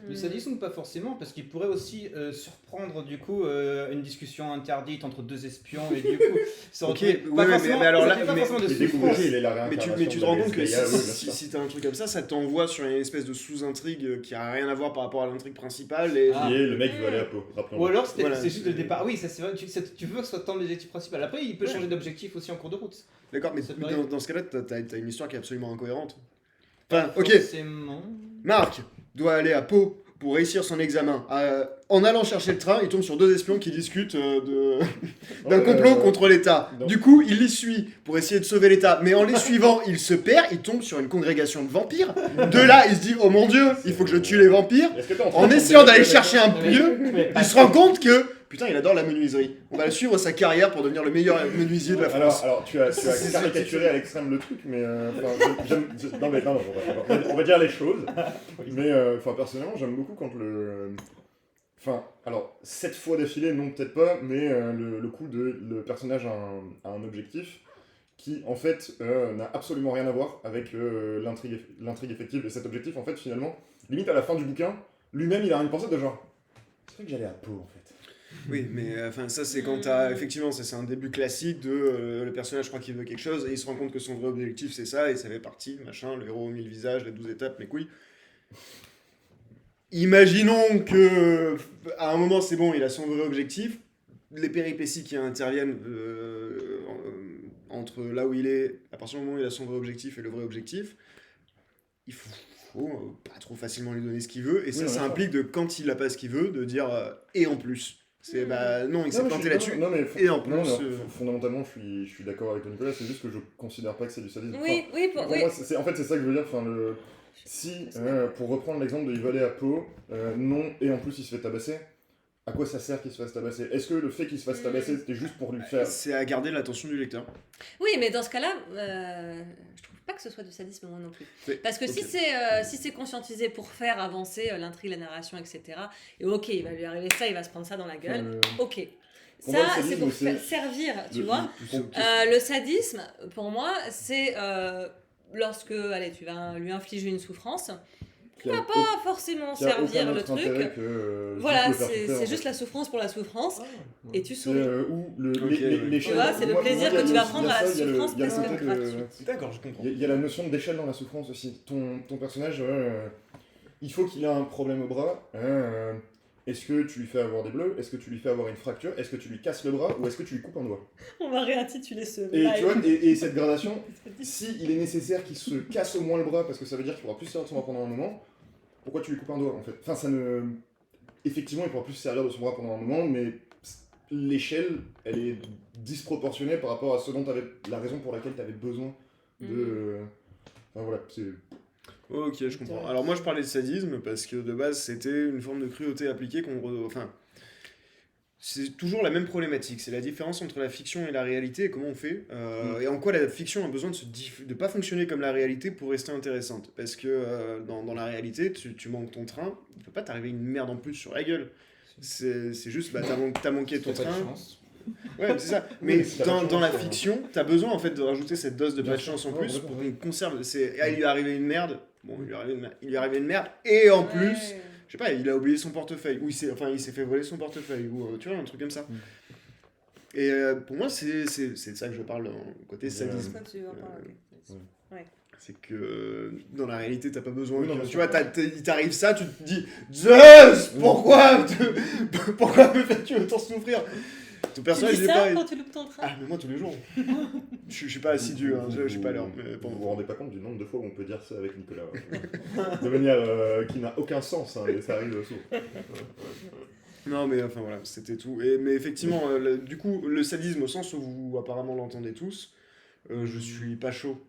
Du sadisme, pas forcément, parce qu'il pourrait aussi surprendre du coup une discussion interdite entre deux espions et du coup ça Ok, retrouve ouais, mais alors là, pas forcément de Il découvre souffrance. qu'il est la Mais tu réincarnation te rends de compte que Leia, oui, bien si sûr. t'as un truc comme ça t'envoie sur une espèce de sous-intrigue qui a rien à voir par rapport à l'intrigue principale. Et... Ah. Qui est le mec qui veut aller à Pau, rappelons-le. Ou alors Voilà, c'est juste c'est- le départ. Oui, ça c'est vrai, tu veux que ce soit ton objectif principal. Après, il peut changer d'objectif aussi en cours de route. D'accord, mais Ça mais m'arrive. dans ce cas-là, t'as une histoire qui est absolument incohérente. Enfin, ok, Forcément. Marc doit aller à Pau pour réussir son examen. En allant chercher le train, il tombe sur deux espions qui discutent d'un complot contre l'État. non. Du coup, il les suit pour essayer de sauver l'État. Mais en les suivant, il se perd, il tombe sur une congrégation de vampires. De là, il se dit, oh mon dieu, il faut que je tue les vampires. Est-ce que t'es en train En de essayant tomber d'aller là-dedans chercher un lieu, il se rend compte que, putain, il adore la menuiserie. On va suivre sa carrière pour devenir le meilleur menuisier de la France. Alors tu as caricaturé à l'extrême le truc, mais non mais non, on va dire les choses. Mais enfin personnellement, j'aime beaucoup quand enfin alors 7 fois d'affilée, non peut-être pas, mais le coup de le personnage a un objectif qui en fait n'a absolument rien à voir avec l'intrigue effective. Et cet objectif en fait finalement, limite à la fin du bouquin, lui-même il a une pensée de genre, c'est vrai que j'allais à Pau en fait. Oui, mais enfin ça c'est quand t'as effectivement ça c'est un début classique de le personnage croit qu'il veut quelque chose et il se rend compte que son vrai objectif c'est ça et ça fait partie machin le héros aux 1000 visages les 12 étapes mes couilles. Imaginons que à un moment c'est bon il a son vrai objectif les péripéties qui interviennent entre là où il est à partir du moment où il a son vrai objectif et le vrai objectif il faut pas trop facilement lui donner ce qu'il veut et ça, Oui, ça d'accord. implique de quand il a pas ce qu'il veut de dire et en plus c'est bah non il s'est Non, mais planté je suis- là-dessus non, mais et en plus, non, fondamentalement, je suis d'accord avec toi, Nicolas. C'est juste que je considère pas que c'est du sadisme. Oui, oui, Enfin, pour oui. moi, en fait, c'est ça que je veux dire. Enfin, si, pour reprendre l'exemple de il va aller à Pau, non, et en plus il se fait tabasser. À quoi ça sert qu'il se fasse tabasser? Est-ce que le fait qu'il se fasse tabasser, c'était juste pour lui faire. c'est à garder l'attention du lecteur. Oui, mais dans ce cas-là, je trouve pas que ce soit du sadisme, moi non plus. C'est- Parce que ok. si c'est conscientisé pour faire avancer l'intrigue, la narration, etc., et ok, il va lui arriver ça, il va se prendre ça dans la gueule, ok. Pour moi, le Ça, c'est sadisme, pour c'est- servir, tu le- vois. le- Le sadisme, pour moi, c'est lorsque, allez, tu vas lui infliger une souffrance, qui a va pas forcément qui a aucun servir le autre truc. intérêt que, juste Voilà, le faire c'est souffrir, en juste fait. la souffrance pour la souffrance, et tu C'est, souris. où Ok, ouais. l'échelle. Tu vois, c'est le moi, plaisir il y a que tu vas aussi- prendre il y a à la ça, il y a le- souffrance il y a le parce côté que de- gratuite. D'accord, je comprends. Il y a la notion d'échelle dans la souffrance aussi. Ton personnage, il faut qu'il ait un problème au bras. Est-ce que tu lui fais avoir des bleus? Est-ce que tu lui fais avoir une fracture? Est-ce que tu lui casses le bras? Ou est-ce que tu lui coupes un doigt? On va réintituler ce Et live. tu vois, et cette gradation, si il est nécessaire qu'il se casse au moins le bras, parce que ça veut dire qu'il pourra plus servir de son bras pendant un moment, pourquoi tu lui coupes un doigt en fait? Enfin, ça ne. Effectivement, il pourra plus se servir de son bras pendant un moment, mais l'échelle, elle est disproportionnée par rapport à ce dont la raison pour laquelle tu avais besoin de. Enfin voilà, c'est. Ok, je comprends. Alors moi je parlais de sadisme parce que de base c'était une forme de cruauté appliquée enfin c'est toujours la même problématique, c'est la différence entre la fiction et la réalité et comment on fait et en quoi la fiction a besoin de pas fonctionner comme la réalité pour rester intéressante parce que dans la réalité tu manques ton train, il peut pas t'arriver une merde en plus sur la gueule. C'est juste bah t'as manqué ton T'as pas de train. chance. Ouais, c'est ça. Oui, Mais mais si t'as pas de dans la chance, fiction, t'as besoin en fait de rajouter cette dose de Bien pas de sûr. chance en Ouais, plus complètement. pour qu'on conserve. Il lui est arrivé une merde. Bon, il lui est arrivé une merde. Et en plus, je sais pas, il a oublié son portefeuille. Ou il s'est fait voler son portefeuille. Ou tu vois, un truc comme ça. Et pour moi, c'est de ça que je parle dans le côté sadisme. Pourquoi tu veux en parler, ok. C'est que dans la réalité, t'as pas besoin. Oui, non, que- bien tu sûr. vois, il t'arrive ça, tu te dis Zeus, pourquoi me fais-tu autant souffrir? Ton Tu personnage dis il est ça pas. quand tu loupes ton train. Ah, mais moi tous les jours. Je suis pas assidu, hein, je suis pas à l'heure. Mais Vous bon. vous rendez pas compte du nombre de fois où on peut dire ça avec Nicolas. De manière qui n'a aucun sens, hein, et ça arrive souvent. Non, mais enfin voilà, c'était tout. Mais effectivement, du coup, le sadisme au sens où vous apparemment l'entendez tous, je suis pas chaud.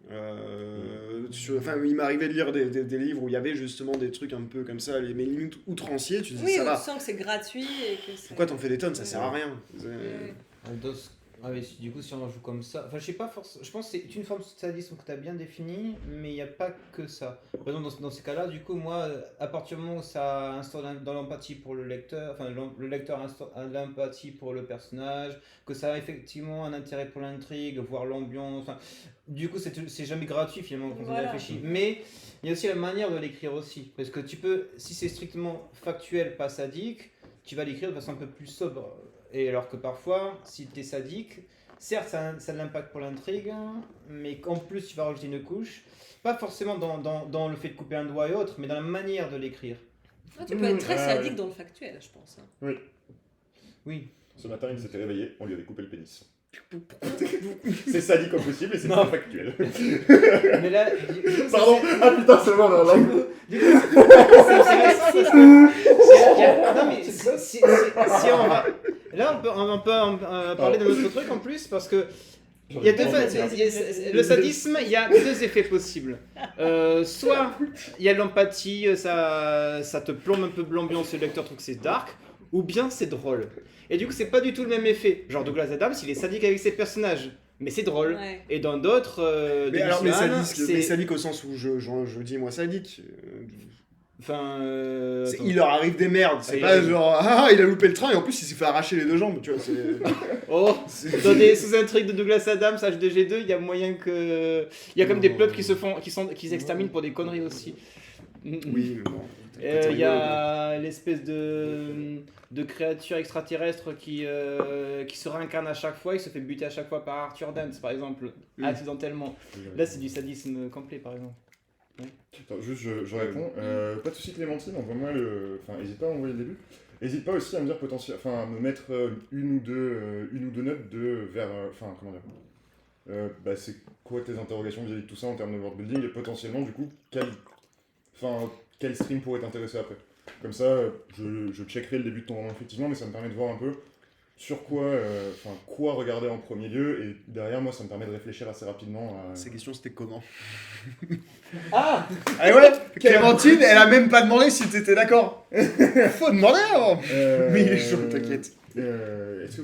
Enfin, il m'arrivait de lire des livres où il y avait justement des trucs un peu comme ça, mais limite outranciers. Tu dis Oui, ça où va. tu sens que c'est gratuit et que c'est. Pourquoi t'en fais des tonnes? Ça sert à rien. Ouais. Dans ce Ah mais du coup si on en joue comme ça, enfin je sais pas forcément, je pense que c'est une forme de sadisme que tu as bien définie, mais il n'y a pas que ça. Par exemple dans ces cas-là, du coup moi, à partir du moment où ça instaure dans l'empathie pour le lecteur, enfin le lecteur instaure l'empathie pour le personnage, que ça a effectivement un intérêt pour l'intrigue, voire l'ambiance, enfin, du coup c'est jamais gratuit finalement quand on y Voilà. réfléchit. Mais il y a aussi la manière de l'écrire aussi, parce que tu peux, si c'est strictement factuel, pas sadique, tu vas l'écrire de façon un peu plus sobre. Et alors que parfois, si tu es sadique, certes ça a de l'impact pour l'intrigue, mais qu'en plus tu vas rajouter une couche, pas forcément dans le fait de couper un doigt et autres, mais dans la manière de l'écrire. Tu peux être très Ah, sadique oui. dans le factuel, je pense. Oui. Ce matin, il s'était réveillé, on lui avait coupé le pénis. C'est sadique comme possible et c'est Non. pas factuel. Mais là, Pardon, ah putain, c'est bon, là. du coup, c'est intéressant parce que non mais si on va là on peut parler d'un autre truc en plus parce que il y a le sadisme, il y a deux effets possibles. Soit il y a de l'empathie, ça te plombe un peu l'ambiance, le lecteur trouve que c'est dark, ou bien c'est drôle. Et du coup, c'est pas du tout le même effet. Genre Douglas Adams, il est sadique avec ses personnages, mais c'est drôle. Ouais. Et dans d'autres, Mais alors, mais Demian, sadique au sens où je dis moi sadique. Enfin, Il leur arrive des merdes, c'est pas genre il a loupé le train et en plus il s'est fait arracher les deux jambes, tu vois. Oh, dans des sous-intrigues de Douglas Adams, H2G2, il y a moyen que. Il y a comme des pubs qui s'exterminent pour des conneries aussi. Oui, mais bon. Il y a l'espèce de créature extraterrestre qui se réincarne à chaque fois, il se fait buter à chaque fois par Arthur Dance par exemple, accidentellement. Là c'est du sadisme complet par exemple. Attends, juste, je réponds. Pas de soucis, Clémentine, envoie-moi le. Enfin, n'hésite pas à envoyer le début. N'hésite pas aussi à me dire à me mettre une ou deux notes vers. Enfin, comment dire. C'est quoi tes interrogations vis-à-vis de tout ça en termes de world building et potentiellement, du coup, quel stream pourrait t'intéresser après. Comme ça, je checkerai le début de ton roman effectivement, mais ça me permet de voir un peu sur quoi regarder en premier lieu, et derrière moi ça me permet de réfléchir assez rapidement à... Ces questions c'était comment? Ah Ah ouais, Clémentine, elle a même pas demandé si t'étais d'accord. Faut demander avant. Oui, t'inquiète. Est-ce que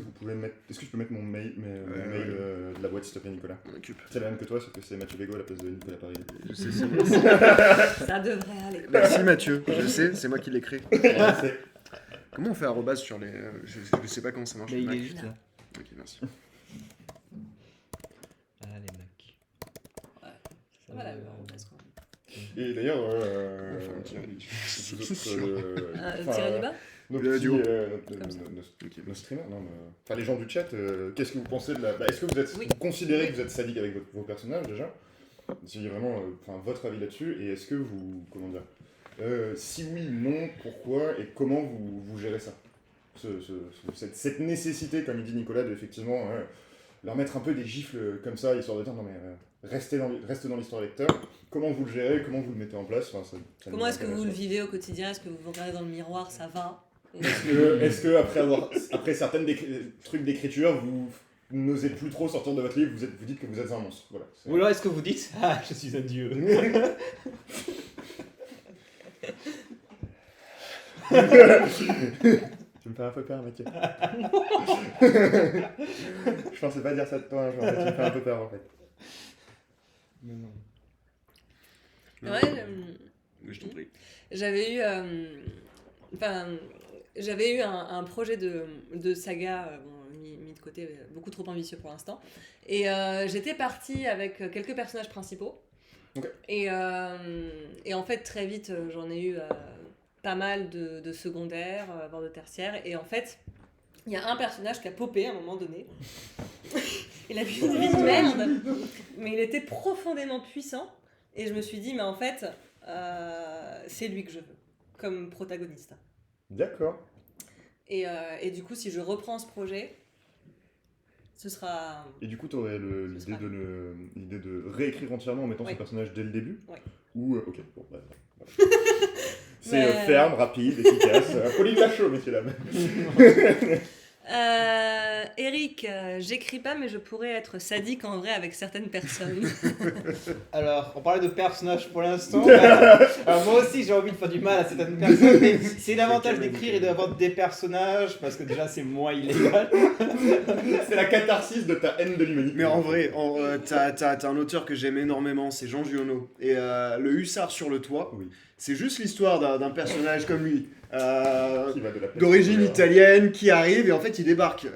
je peux mettre mon mail, mail de la boîte s'il te plaît, Nicolas? C'est la même que toi, sauf que c'est Mathieu Bego à la place de Nicolas Paris. Je sais, c'est moi. Ça devrait aller. Merci Mathieu, je sais, c'est moi qui l'écris. Comment on fait arrobase sur les... Je sais pas comment ça marche. Mais il Mac. est juste là. Ok, merci. Ah les mecs. Ça va là, parce qu'on- Et d'ailleurs, Enfin, un petit rallye. Tirer du bas. nos Du haut. nos streamers, enfin les gens du chat, qu'est-ce que vous pensez de la... Est-ce que vous considérez que vous êtes sadique avec vos personnages déjà? Si vraiment, votre avis là-dessus, et est-ce que vous, comment dire, si oui, non, pourquoi, et comment vous gérez ça? Cette nécessité, comme il dit Nicolas, de effectivement leur mettre un peu des gifles comme ça, histoire de dire non mais restez dans l'histoire lecteur. Comment vous le gérez, comment vous le mettez en place? Ça Comment est-ce que vous le vivez au quotidien? Est-ce que vous vous regardez dans le miroir, ça va? Est-ce que après certaines trucs d'écriture, vous n'osez plus trop sortir de votre livre, vous dites que vous êtes un monstre? Voilà. Ou alors est-ce que vous dites ah je suis un dieu? Tu me fais un peu peur, Mathieu. Je pensais pas dire ça de toi, tu me fais un peu peur en fait. Mais non. Ouais, Je t'en prie. j'avais eu, un projet de saga mis de côté, beaucoup trop ambitieux pour l'instant. Et j'étais partie avec quelques personnages principaux. Ok. Et en fait, très vite, j'en ai eu pas mal de secondaires, voire de tertiaires. Et en fait, il y a un personnage qui a popé à un moment donné. Il a eu une vie de merde, mais il était profondément puissant. Et je me suis dit, mais en fait, c'est lui que je veux, comme protagoniste. D'accord. Et du coup, si je reprends ce projet, ce sera... Et du coup, tu aurais l'idée de réécrire entièrement en mettant Ouais. ce personnage dès le début? Ouais. Ou, ok, bon, bah, voilà. C'est Mais- ferme, rapide, efficace. Pauline Lachaud, messieurs dames. Eric, j'écris pas, mais je pourrais être sadique en vrai avec certaines personnes. Alors, on parlait de personnages pour l'instant. Alors, moi aussi, j'ai envie de faire du mal à certaines personnes, mais c'est l'avantage d'écrire et d'avoir des personnages, parce que déjà, c'est moins illégal. C'est la catharsis de ta haine de l'humanité. Mais en vrai, t'as un auteur que j'aime énormément, c'est Jean Giono. Et Le Hussard sur le toit, Oui. c'est juste l'histoire d'un personnage comme lui. Qui va de la place D'origine ouvrière. italienne, qui arrive et en fait il débarque.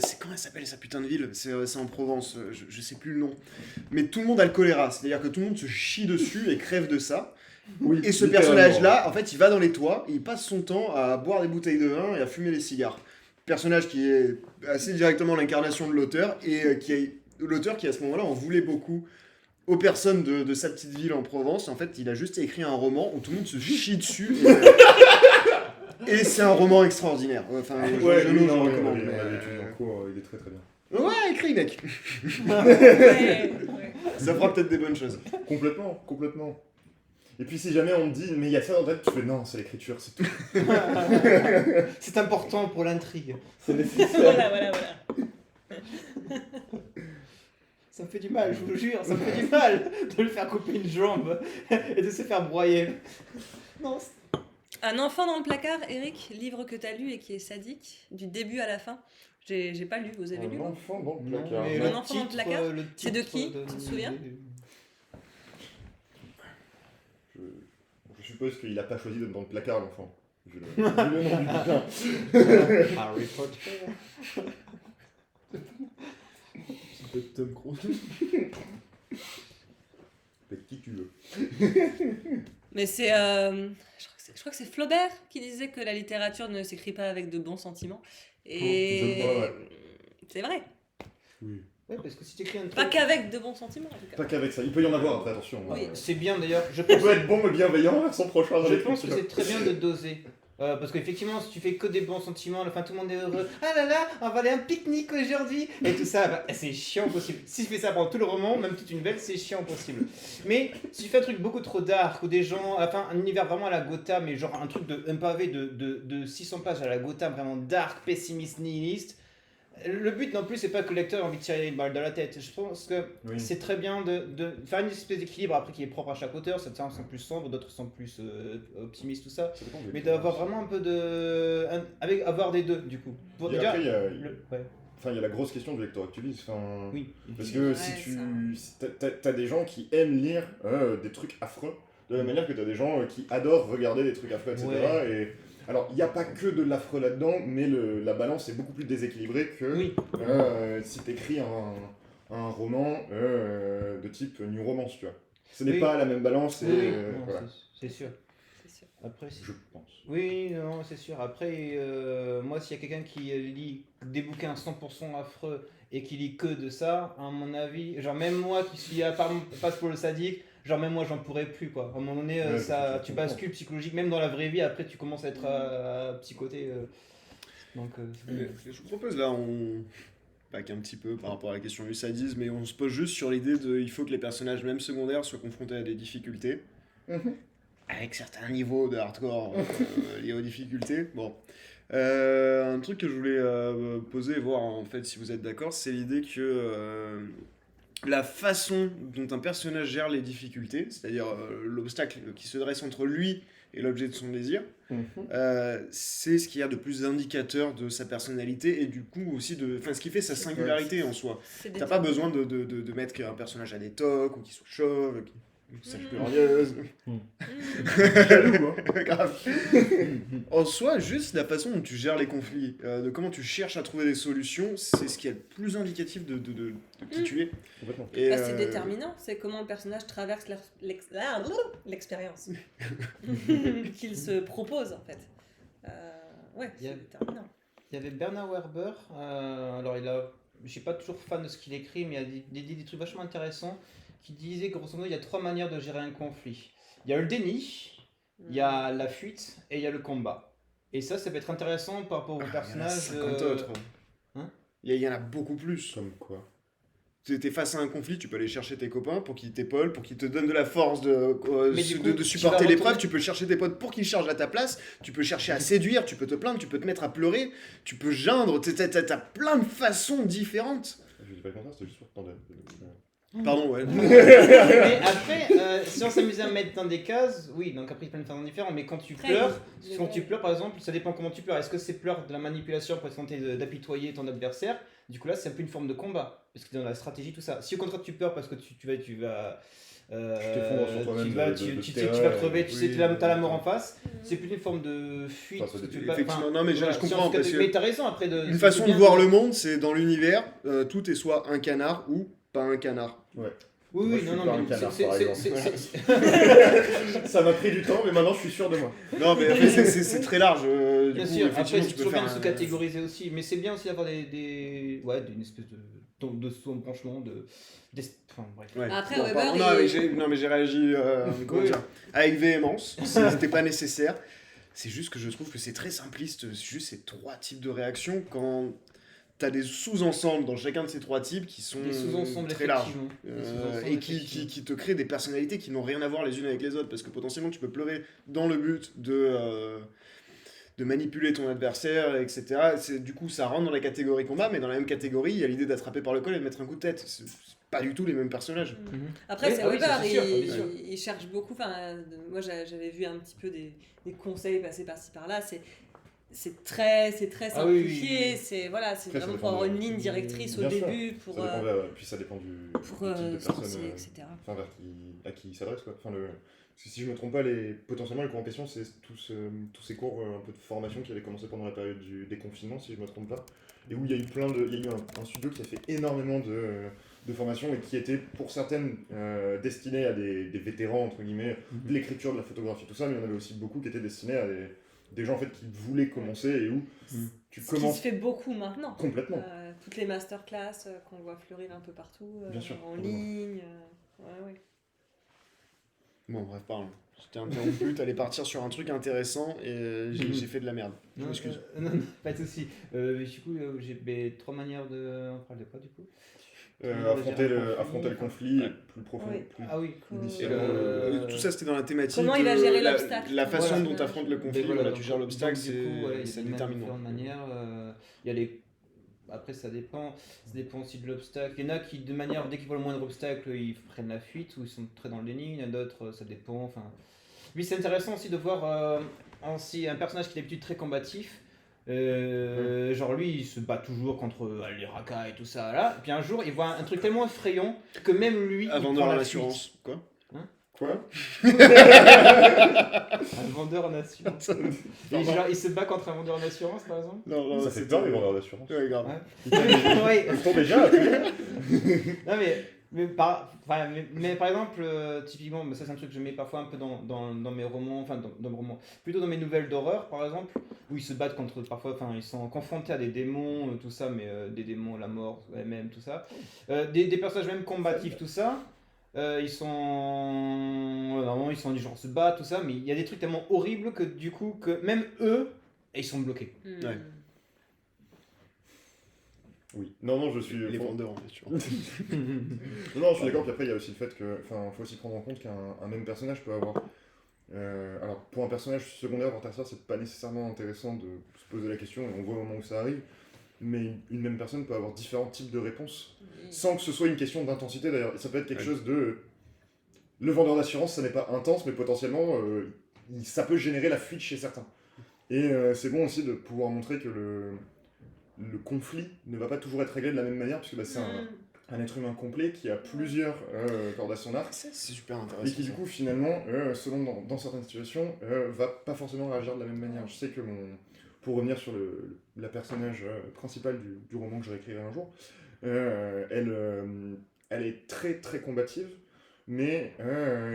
C'est comment elle s'appelle sa putain de ville? C'est en Provence, je sais plus le nom. Mais tout le monde a le choléra, c'est-à-dire que tout le monde se chie dessus et crève de ça. Oui, Et ce littéralement. personnage-là, en fait, il va dans les toits, il passe son temps à boire des bouteilles de vin et à fumer des cigares. Personnage qui est assez directement l'incarnation de l'auteur et l'auteur qui à ce moment-là en voulait beaucoup aux personnes de sa petite ville en Provence. En fait, il a juste écrit un roman où tout le monde se chie dessus. Et c'est un roman extraordinaire. Enfin, Ouais, je lui, le non, recommande. on mais, a l'étude en cours, il est très très bien. Ouais, écris, mec. Ouais. Ça fera peut-être des bonnes choses. Complètement, complètement. Et puis si jamais on me dit, mais il y a ça dans ta tête, tu fais non, c'est l'écriture, c'est tout. C'est important pour l'intrigue. C'est nécessaire. Voilà. Ça me fait du mal, je vous le jure, ça me fait du mal de lui faire couper une jambe et de se faire broyer. Non, Un enfant dans le placard, Eric, livre que t'as lu et qui est sadique, du début à la fin. J'ai pas lu, vous avez lu? Un enfant dans le non, placard. mais Un le enfant dans le titre, placard, le c'est de titre qui? Tu te souviens? Je suppose qu'il a pas choisi d'être dans le placard, l'enfant. Vu le nom du bouquin. Harry Potter. Ça peut être Tom Cruise. Avec qui tu veux. Mais c'est. Je crois que c'est Flaubert qui disait que la littérature ne s'écrit pas avec de bons sentiments. Et. Je crois, ouais. C'est vrai. Oui. Ouais, parce que si tu écris un truc. Pas qu'avec de bons sentiments, en tout cas. Pas qu'avec ça. Il peut y en avoir après, attention. Oui. C'est bien d'ailleurs, je On pense, peut être bon mais bienveillant avec son prochain. dans je pense que l'écriture. c'est très bien de doser. Parce qu'effectivement, si tu fais que des bons sentiments, enfin tout le monde est heureux. Ah là là, on va aller à un pique-nique aujourd'hui. Et tout ça, bah, c'est chiant possible. Si tu fais ça pendant tout le roman, même toute une belle, c'est chiant possible. Mais si tu fais un truc beaucoup trop dark, ou des gens, enfin un univers vraiment à la Gotham, mais genre un pavé de 600 pages à la Gotham, vraiment dark, pessimiste, nihiliste. Le but non plus, c'est pas que le lecteur ait envie de tirer une balle dans la tête. Je pense que Oui. c'est très bien de faire une espèce d'équilibre après qui est propre à chaque auteur. Certains sont plus sombres, d'autres sont plus optimistes, tout ça. Ça dépend des Mais lecteurs. d'avoir vraiment un peu de. Avoir des deux, du coup. Pour Et déjà. après, il y a- Ouais. Enfin, il y a la grosse question du lecteur actualiste. Enfin, Oui. parce que Ouais, si tu. ça. si t'as des gens qui aiment lire des trucs affreux, de la même manière que t'as des gens qui adorent regarder des trucs affreux, etc. Ouais. Et, alors, il n'y a pas que de l'affreux là-dedans, mais la balance est beaucoup plus déséquilibrée que Oui. si t'écris un roman de type New Romance, tu vois. Ce n'est Oui. pas la même balance et Oui, non, voilà. c'est sûr. C'est sûr. Après, Je pense. oui, non, c'est sûr. Après, moi, s'il y a quelqu'un qui lit des bouquins 100% affreux et qui lit que de ça, à mon avis, genre même moi qui suis à part passe pour le sadique, genre même moi j'en pourrais plus quoi. À un moment donné, Ouais, ça, je tu comprends. bascules psychologique, même dans la vraie vie, après tu commences à être psychoté. Donc, Je vous propose là, on back un petit peu par rapport à la question du sadisme, mais on se pose juste sur l'idée de il faut que les personnages, même secondaires, soient confrontés à des difficultés. Avec certains niveaux de hardcore liés aux difficultés. Bon. Un truc que je voulais poser et voir en fait si vous êtes d'accord, c'est l'idée que la façon dont un personnage gère les difficultés, c'est-à-dire l'obstacle qui se dresse entre lui et l'objet de son désir, c'est ce qu'il y a de plus indicateur de sa personnalité et du coup aussi de, enfin ce qui fait sa singularité en soi. C'est des T'as pas besoin de mettre qu'un personnage a des tocs ou qu'il soit chauve, qu'il sache glorieuse. Jaloux, hein. Grave. En soi, juste la façon dont tu gères les conflits, de comment tu cherches à trouver des solutions, c'est ce qui est le plus indicatif de qui tu es. Complètement. Et, Bah, c'est déterminant, c'est comment le personnage traverse l'expérience qu'il se propose en fait. Ouais, Il y a- c'est déterminant. il y avait Bernard Werber, alors je suis pas toujours fan de ce qu'il écrit, mais il a dit des trucs vachement intéressants qui disaient que grosso modo il y a 3 manières de gérer un conflit. Il y a le déni, il y a la fuite et il y a le combat. Et ça peut être intéressant par rapport au il y en a personnage. 50 autres. hein. Il y en a beaucoup plus. Comme quoi. t'es face à un conflit, tu peux aller chercher tes copains pour qu'ils t'épaulent, pour qu'ils te donnent de la force de Mais du coup, de tu supporter vas l'épreuve, retourner- tu peux chercher tes potes pour qu'ils chargent à ta place, tu peux chercher à séduire, tu peux te plaindre, tu peux te mettre à pleurer, tu peux geindre, t'as plein de façons différentes. Je dis pas le contraire, c'était juste pour te tendre. Pardon, ouais. Mais après, si on s'amuse à mettre dans des cases, oui, donc après il y a plein de façons différentes, mais quand tu Après, pleures, il- quand tu pleures par exemple, ça dépend comment tu pleures. Est-ce que c'est pleurs de la manipulation pour tenter d'apitoyer ton adversaire? Du coup là c'est un peu une forme de combat, parce que dans la stratégie tout ça. Si au contraire tu pleures parce que tu vas t'effondres sur toi-même tu terreur, vas crever, tu sais oui, que t'as la mort en face, c'est plus une forme de fuite. Enfin, ça parce que tu dépend. veux pas- Effectivement, non, mais je voilà, comprends, parce que mais t'as raison après de. une c'est façon de bien voir le monde, c'est dans l'univers, tout est soit un canard ou pas un canard. Oui, Moi, oui, je non, suis non, pas un mais canard, c'est- par c'est- exemple. c'est- Ça m'a pris du temps, mais maintenant je suis sûr de moi. Non, mais après, c'est très large. Du Bien coup, sûr, après effectivement, c'est tu peux toujours bien faire de se un- catégoriser aussi, mais c'est bien aussi d'avoir une espèce de branchement, enfin bref. Ouais. Après, Bon, Weber, pardon, non, mais j'ai réagi comment Oui. dire, avec véhémence. C'était pas nécessaire. C'est juste que je trouve que c'est très simpliste. C'est juste ces 3 types de réactions quand t'as des sous-ensembles dans chacun de ces 3 types qui sont Des sous-ensembles, très larges. effectivement. Des sous-ensembles, Et qui effectivement. te créent des personnalités qui n'ont rien à voir les unes avec les autres. Parce que potentiellement, tu peux pleurer dans le but de manipuler ton adversaire, etc. Du coup, ça rentre dans la catégorie combat, mais dans la même catégorie, il y a l'idée d'attraper par le col et de mettre un coup de tête. C'est pas du tout les mêmes personnages. Après, Oui, c'est ah oui, Weber, ça, c'est sûr, bien sûr. il cherche beaucoup. Moi, j'avais vu un petit peu des conseils passer par-ci par-là. C'est très Ah oui, simplifié. oui, oui. C'est Après, ça vraiment dépend pour avoir de- une ligne directrice au Bien sûr. début, pour Ça dépend puis ça dépend du pour type de se personne, lancer, etc. enfin, à qui il s'adresse, quoi. Enfin, parce que si je me trompe pas, potentiellement les cours en question, c'est tous ces cours un peu de formation qui avaient commencé pendant la période des confinements, si je me trompe pas, et où il y a eu il y a eu un studio qui a fait énormément de formations et qui était pour certaines destinées à des vétérans, entre guillemets, de l'écriture, de la photographie, tout ça, mais il y en avait aussi beaucoup qui étaient destinés à des gens en fait qui voulaient commencer et où tu Ce qui commences se fait beaucoup maintenant. complètement. Toutes les masterclass qu'on voit fleurir un peu partout, Bien sûr, en complètement. ligne. Ouais. Bon, bref, pardon. J'étais interrompu, t'allais partir sur un truc intéressant et j'ai fait de la merde. Je Non, m'excuse. non, pas de soucis. Du coup, j'ai 3 manières de. On parle de quoi du coup? Affronter le conflit Ouais. plus profond. Oui. Plus... Ah oui. Initié. Tout ça, c'était dans la thématique. Comment il va de gérer la- l'obstacle. La façon Voilà. dont tu affrontes le conflit, Mais voilà, donc- tu gères l'obstacle, donc, du coup, voilà, il y a c'est des déterminant. différentes manières. Il y a les. Après, ça dépend aussi de l'obstacle. Il y en a qui, de manière, dès qu'ils voient le moindre obstacle, ils prennent la fuite ou ils sont très dans le déni. Il y en a d'autres, ça dépend. Enfin, oui, c'est intéressant aussi de voir aussi un personnage qui est d'habitude très combatif. Genre lui, il se bat toujours contre les rakas et tout ça là. Et puis un jour, il voit un truc tellement effrayant que même lui, il Avant prend de la l'assurance. Quoi Quoi fuite. Un vendeur en assurance. Et genre, il se bat contre un vendeur en assurance, par exemple. Non, Ça fait peur les vendeurs d'assurance. Ouais, grave. Ouais. Ils font déjà. Non mais par exemple, typiquement, mais ça c'est un truc que je mets parfois un peu dans mes romans, enfin dans mes romans, plutôt dans mes nouvelles d'horreur par exemple, où ils se battent contre, parfois, enfin ils sont confrontés à des démons, tout ça, mais des démons, la mort, même tout ça, des personnages même combatifs, tout ça, ils sont, normalement ils sont du genre se battent, tout ça, mais il y a des trucs tellement horribles que du coup, que même eux, ils sont bloqués. Ouais. Oui. Non, je suis. Les vendeurs, bien sûr. Non, je suis d'accord. Puis après, il y a aussi le fait que, enfin, faut aussi prendre en compte qu'un même personnage peut avoir. Alors, pour un personnage secondaire ou tertiaire, c'est pas nécessairement intéressant de se poser la question, et on voit au moment où ça arrive. Mais une même personne peut avoir différents types de réponses, sans que ce soit une question d'intensité d'ailleurs. Ça peut être quelque Ouais. chose de. Le vendeur d'assurance, ça n'est pas intense, mais potentiellement, ça peut générer la fuite chez certains. Et c'est bon aussi de pouvoir montrer que le conflit ne va pas toujours être réglé de la même manière, puisque c'est un être humain complet qui a plusieurs cordes à son arc, C'est super et intéressant. qui du coup finalement, selon dans certaines situations, va pas forcément réagir de la même manière. Je sais que pour revenir sur la personnage principale du roman que je réécrirai un jour, elle est très très combative, mais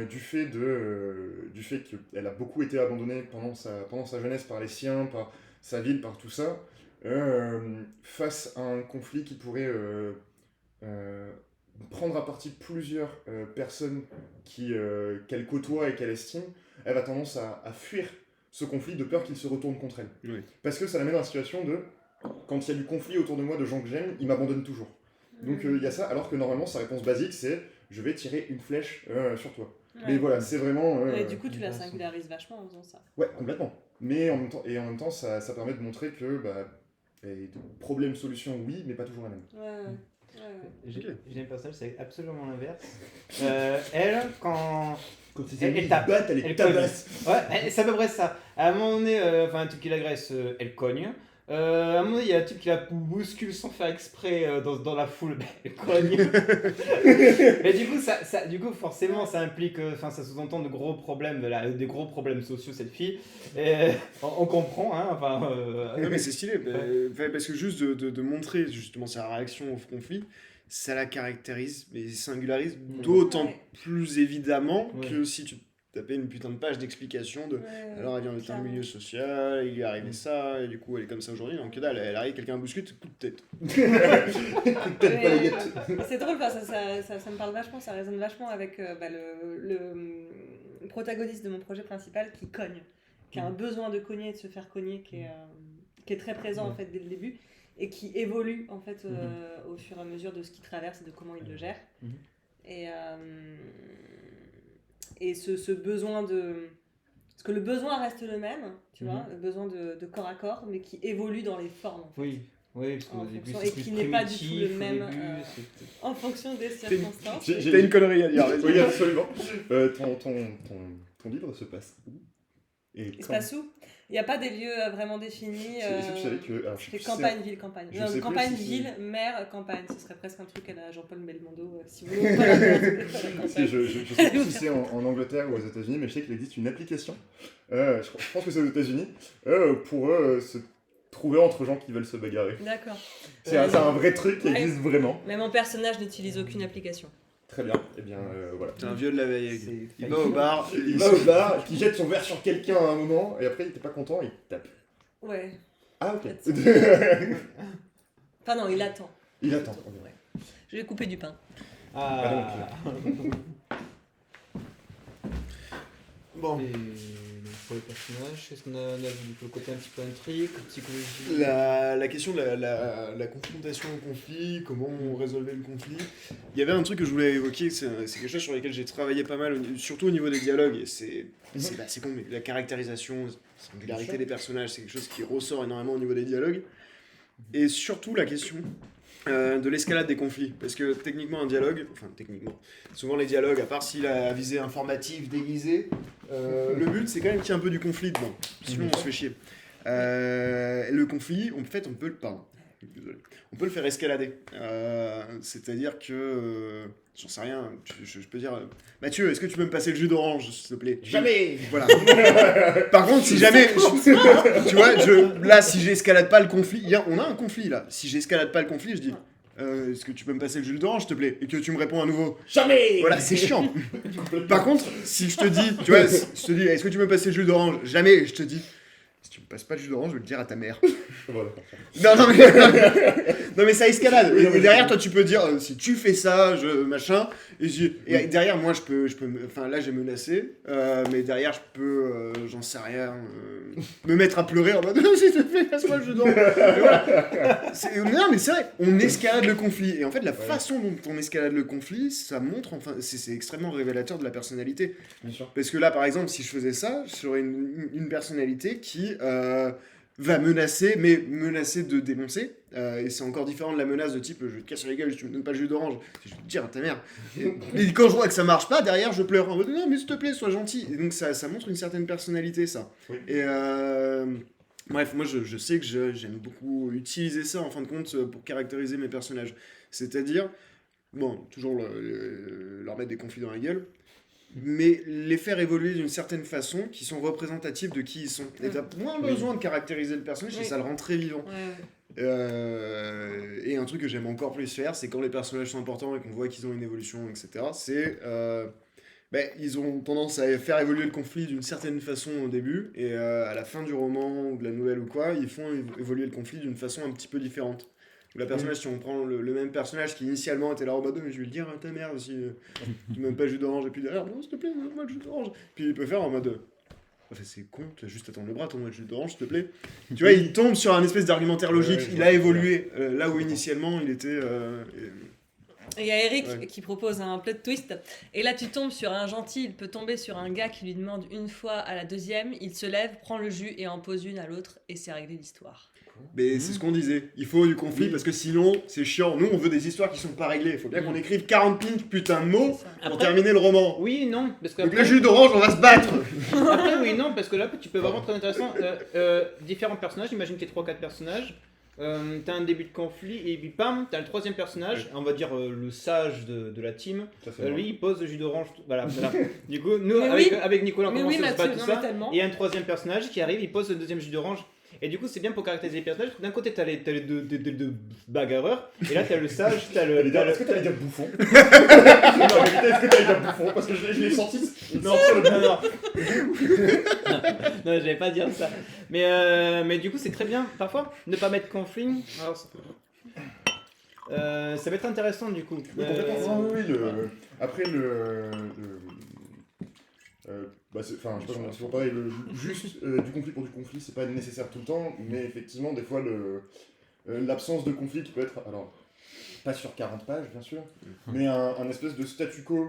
du fait qu'elle a beaucoup été abandonnée pendant sa jeunesse par les siens, par sa ville, par tout ça, face à un conflit qui pourrait prendre à partie plusieurs personnes qu'elle côtoie et qu'elle estime, elle a tendance à fuir ce conflit de peur qu'il se retourne contre elle. Oui. Parce que ça la met dans la situation de, quand il y a du conflit autour de moi de gens que j'aime, ils m'abandonnent toujours. Donc il y a ça, alors que normalement sa réponse basique c'est je vais tirer une flèche sur toi. Ouais. Mais voilà, c'est vraiment. Et du coup, tu la singularises vachement en faisant ça. Ouais, complètement. Mais en même temps ça permet de montrer que de problème-solution, oui, mais pas toujours la même. J'ai un personnage, c'est absolument l'inverse. Elle, quand elle tape, batte, elle tabasse. ouais, c'est à peu près ça. À un moment donné, un type qui l'agresse, elle cogne. À un moment donné, il y a un type qui la bouscule sans faire exprès dans la foule, elle cogne. Mais du coup, forcément, ça implique, ça sous-entend de gros problèmes, des gros problèmes sociaux, cette fille. Et, on comprend, hein, Non, mais c'est stylé, parce que juste de montrer justement sa réaction au conflit, ça la caractérise, mais singularise d'autant plus évidemment que si tu tapais une putain de page d'explication de alors elle vient de tel milieu social, il lui est arrivé ça, et du coup elle est comme ça aujourd'hui, donc dalle, elle arrive, quelqu'un bouscule, coup de tête. C'est drôle, ça me parle vachement, ça résonne vachement avec le protagoniste de mon projet principal qui cogne, qui a un besoin de cogner et de se faire cogner, qui est très présent en fait dès le début et qui évolue en fait au fur et à mesure de ce qu'il traverse et de comment il le gère. Et ce besoin de... Parce que le besoin reste le même, tu vois, le besoin de corps à corps, mais qui évolue dans les formes. En fait. Oui, parce qu'au début, et qui n'est pas du tout le même en fonction des circonstances. T'as une connerie à dire. Oui, absolument. Ton livre se passe où? Il se passe où? Il n'y a pas des lieux vraiment définis. Est-ce que tu savais que... C'est campagne, ville, campagne. Non, campagne, ville, mer, campagne. Ce serait presque un truc à la Jean-Paul Belmondo, si vous voulez. Je sais plus si c'est en Angleterre ou aux États-Unis, mais je sais qu'il existe une application, je pense que c'est aux États-Unis, pour se trouver entre gens qui veulent se bagarrer. D'accord. C'est un vrai truc qui existe vraiment. Mais mon personnage n'utilise aucune application. Très bien, et bien voilà. T'es un vieux de la veille. Il va au bar, qui jette son verre sur quelqu'un à un moment, et après il était pas content, il tape. Ouais. Ah ok. Enfin non, il attend. Il attend. Ouais. Je vais couper du pain. Bon. Et pour les personnages, est-ce qu'on a vu le côté un petit peu intrigue, psychologie? La question de la confrontation au conflit, comment on résolvait le conflit. Il y avait un truc que je voulais évoquer, c'est quelque chose sur lequel j'ai travaillé pas mal, surtout au niveau des dialogues, et c'est con, mais la caractérisation, la singularité des personnages, c'est quelque chose qui ressort énormément au niveau des dialogues. Et surtout la question de l'escalade des conflits, parce que techniquement, souvent les dialogues, à part s'il a visée informative, déguisée, le but c'est quand même qu'il y ait un peu du conflit dedans, sinon on se fait chier. Le conflit, on peut le faire escalader, c'est-à-dire que, j'en sais rien, je peux dire, Mathieu, est-ce que tu peux me passer le jus d'orange, s'il te plaît? Jamais. Voilà. Par contre, si jamais, tu vois, là, si j'escalade pas le conflit, on a un conflit là, si j'escalade pas le conflit, je dis, est-ce que tu peux me passer le jus d'orange, s'il te plaît? Et que tu me réponds à nouveau, jamais. Voilà, c'est chiant. Par contre, si je te dis, tu vois, est-ce que tu peux me passer le jus d'orange? Jamais, je te dis, si tu me passes pas le jus d'orange, je vais le dire à ta mère. Non mais ça escalade. Et derrière toi tu peux dire si tu fais ça, machin. Et derrière moi je peux enfin là j'ai menacé, mais derrière je peux j'en sais rien, me mettre à pleurer en mode s'il te plaît passe-moi le jus d'orange. Voilà. Non mais c'est vrai, on escalade le conflit. Et en fait la façon dont on escalade le conflit, ça montre c'est extrêmement révélateur de la personnalité. Bien sûr. Parce que là par exemple si je faisais ça, j'aurais une personnalité qui va menacer, mais menacer de dénoncer. Et c'est encore différent de la menace de type je te casse sur les gueules si tu me donnes pas le jus d'orange. Je vais te dire à ta mère. Et quand je vois que ça marche pas, derrière je pleure en mode non mais s'il te plaît sois gentil. Et donc ça montre une certaine personnalité ça. Oui. Et bref, moi je sais que j'aime beaucoup utiliser ça en fin de compte pour caractériser mes personnages. C'est-à-dire, bon, toujours leur mettre des conflits dans la gueule, mais les faire évoluer d'une certaine façon qui sont représentatifs de qui ils sont. Et t'as moins besoin de caractériser le personnage et ça le rend très vivant. Et un truc que j'aime encore plus faire, c'est quand les personnages sont importants et qu'on voit qu'ils ont une évolution, etc. C'est... ils ont tendance à faire évoluer le conflit d'une certaine façon au début, et à la fin du roman ou de la nouvelle ou quoi, ils font évoluer le conflit d'une façon un petit peu différente. Le personnage, si on prend le même personnage qui initialement était là en mode mais je vais le dire à ta mère si tu m'aimes pas le jus d'orange, et puis derrière non s'il te plaît donne-moi le jus d'orange, puis il peut faire en mode enfin, c'est con, tu vas juste attendre le bras, donne-moi le jus d'orange s'il te plaît. Tu vois, il tombe sur un espèce d'argumentaire logique, il a évolué là où initialement il était Et il y a Eric Ouais. qui propose un plot twist. Et là, tu tombes sur un gentil, il peut tomber sur un gars qui lui demande une fois à la deuxième, il se lève, prend le jus et en pose une à l'autre, et c'est réglé l'histoire. Mais c'est ce qu'on disait, il faut du conflit parce que sinon c'est chiant. Nous on veut des histoires qui sont pas réglées. Il faut bien qu'on écrive 40 putain de mots C'est ça. pour Après- terminer le roman. Oui et non, parce que Donc le jus d'orange, on va se battre. après oui et non, parce que là tu peux vraiment très intéressant. Différents personnages, imagine qu'il y ait 3-4 personnages. T'as un début de conflit et puis bam, t'as le troisième personnage, on va dire le sage de la team. Ça, c'est Lui il pose le jus d'orange. Voilà. Du coup, nous Mais avec, oui. avec Nicolas on Mais commence oui, à se Mathieu, battre tout non, ça. mais tellement. Et un troisième personnage qui arrive, il pose le deuxième jus d'orange. Et du coup, c'est bien pour caractériser les personnages. D'un côté, t'as les deux bagarreurs, et là, t'as le sage, t'as le. Est-ce que t'allais dire bouffon? Non, en vérité, est-ce que t'allais dire bouffon? Parce que je l'ai sorti. Non, non, j'allais pas dire ça. Mais du coup, c'est très bien. Parfois, ne pas mettre conflit. Alors, ça va être intéressant du coup. Oui, complètement. Oui, après, je sais pas comment c'est toujours pareil, juste du conflit pour du conflit, c'est pas nécessaire tout le temps, mais effectivement, des fois, l'absence de conflit qui peut être, alors, pas sur 40 pages, bien sûr, mais un espèce de statu quo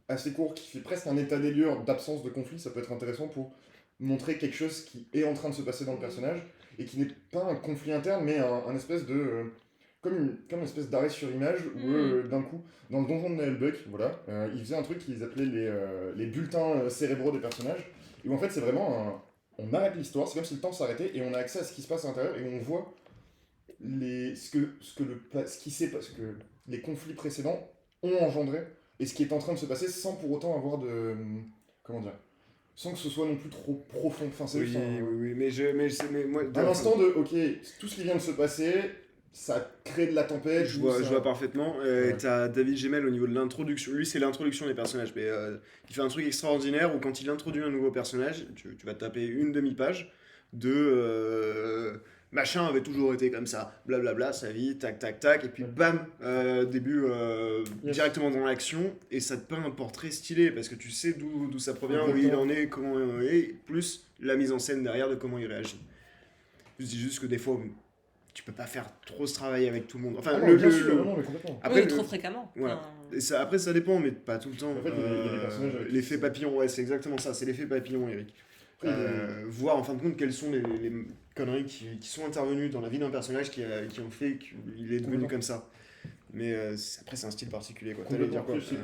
assez court qui fait presque un état des lieux d'absence de conflit, ça peut être intéressant pour montrer quelque chose qui est en train de se passer dans le personnage et qui n'est pas un conflit interne, mais un espèce de. Comme une espèce d'arrêt sur image où d'un coup, dans le donjon de Naelbuck, voilà, ils faisaient un truc qu'ils appelaient les bulletins cérébraux des personnages, et où en fait c'est vraiment on arrête l'histoire, c'est comme si le temps s'arrêtait et on a accès à ce qui se passe à l'intérieur et on voit ce que les conflits précédents ont engendré et ce qui est en train de se passer sans pour autant avoir de. Comment dire? Sans que ce soit non plus trop profond. Enfin, c'est Oui, juste oui, mais moi. un instant de ok, tout ce qui vient de se passer, ça crée de la tempête. Je ou vois, ça- je vois parfaitement. Ouais. T'as David Gemmell au niveau de l'introduction. Lui, c'est l'introduction des personnages. Mais il fait un truc extraordinaire où quand il introduit un nouveau personnage, tu vas taper une demi-page de machin avait toujours été comme ça, blablabla, sa vie, tac, tac, tac. Et puis bam, début Yes. directement dans l'action. Et ça te peint un portrait stylé parce que tu sais d'où ça provient, où il Exactement. en est, comment il est, plus la mise en scène derrière de comment il réagit. Je dis juste que des fois, tu peux pas faire trop ce travail avec tout le monde. Enfin, Ah non, bien sûr, non, mais complètement. après, Oui, trop fréquemment. voilà. Enfin, Et ça, après, ça dépend, mais pas tout le temps. En fait, il y a des personnages avec qui l'effet c'est- papillon, ouais, c'est exactement ça. C'est l'effet papillon, Eric. Après, Voir en fin de compte quelles sont les conneries qui sont intervenues dans la vie d'un personnage qui ont fait qu'il est devenu Complètement. comme ça. Mais après, c'est un style particulier. Quoi. T'allais complètement. dire quoi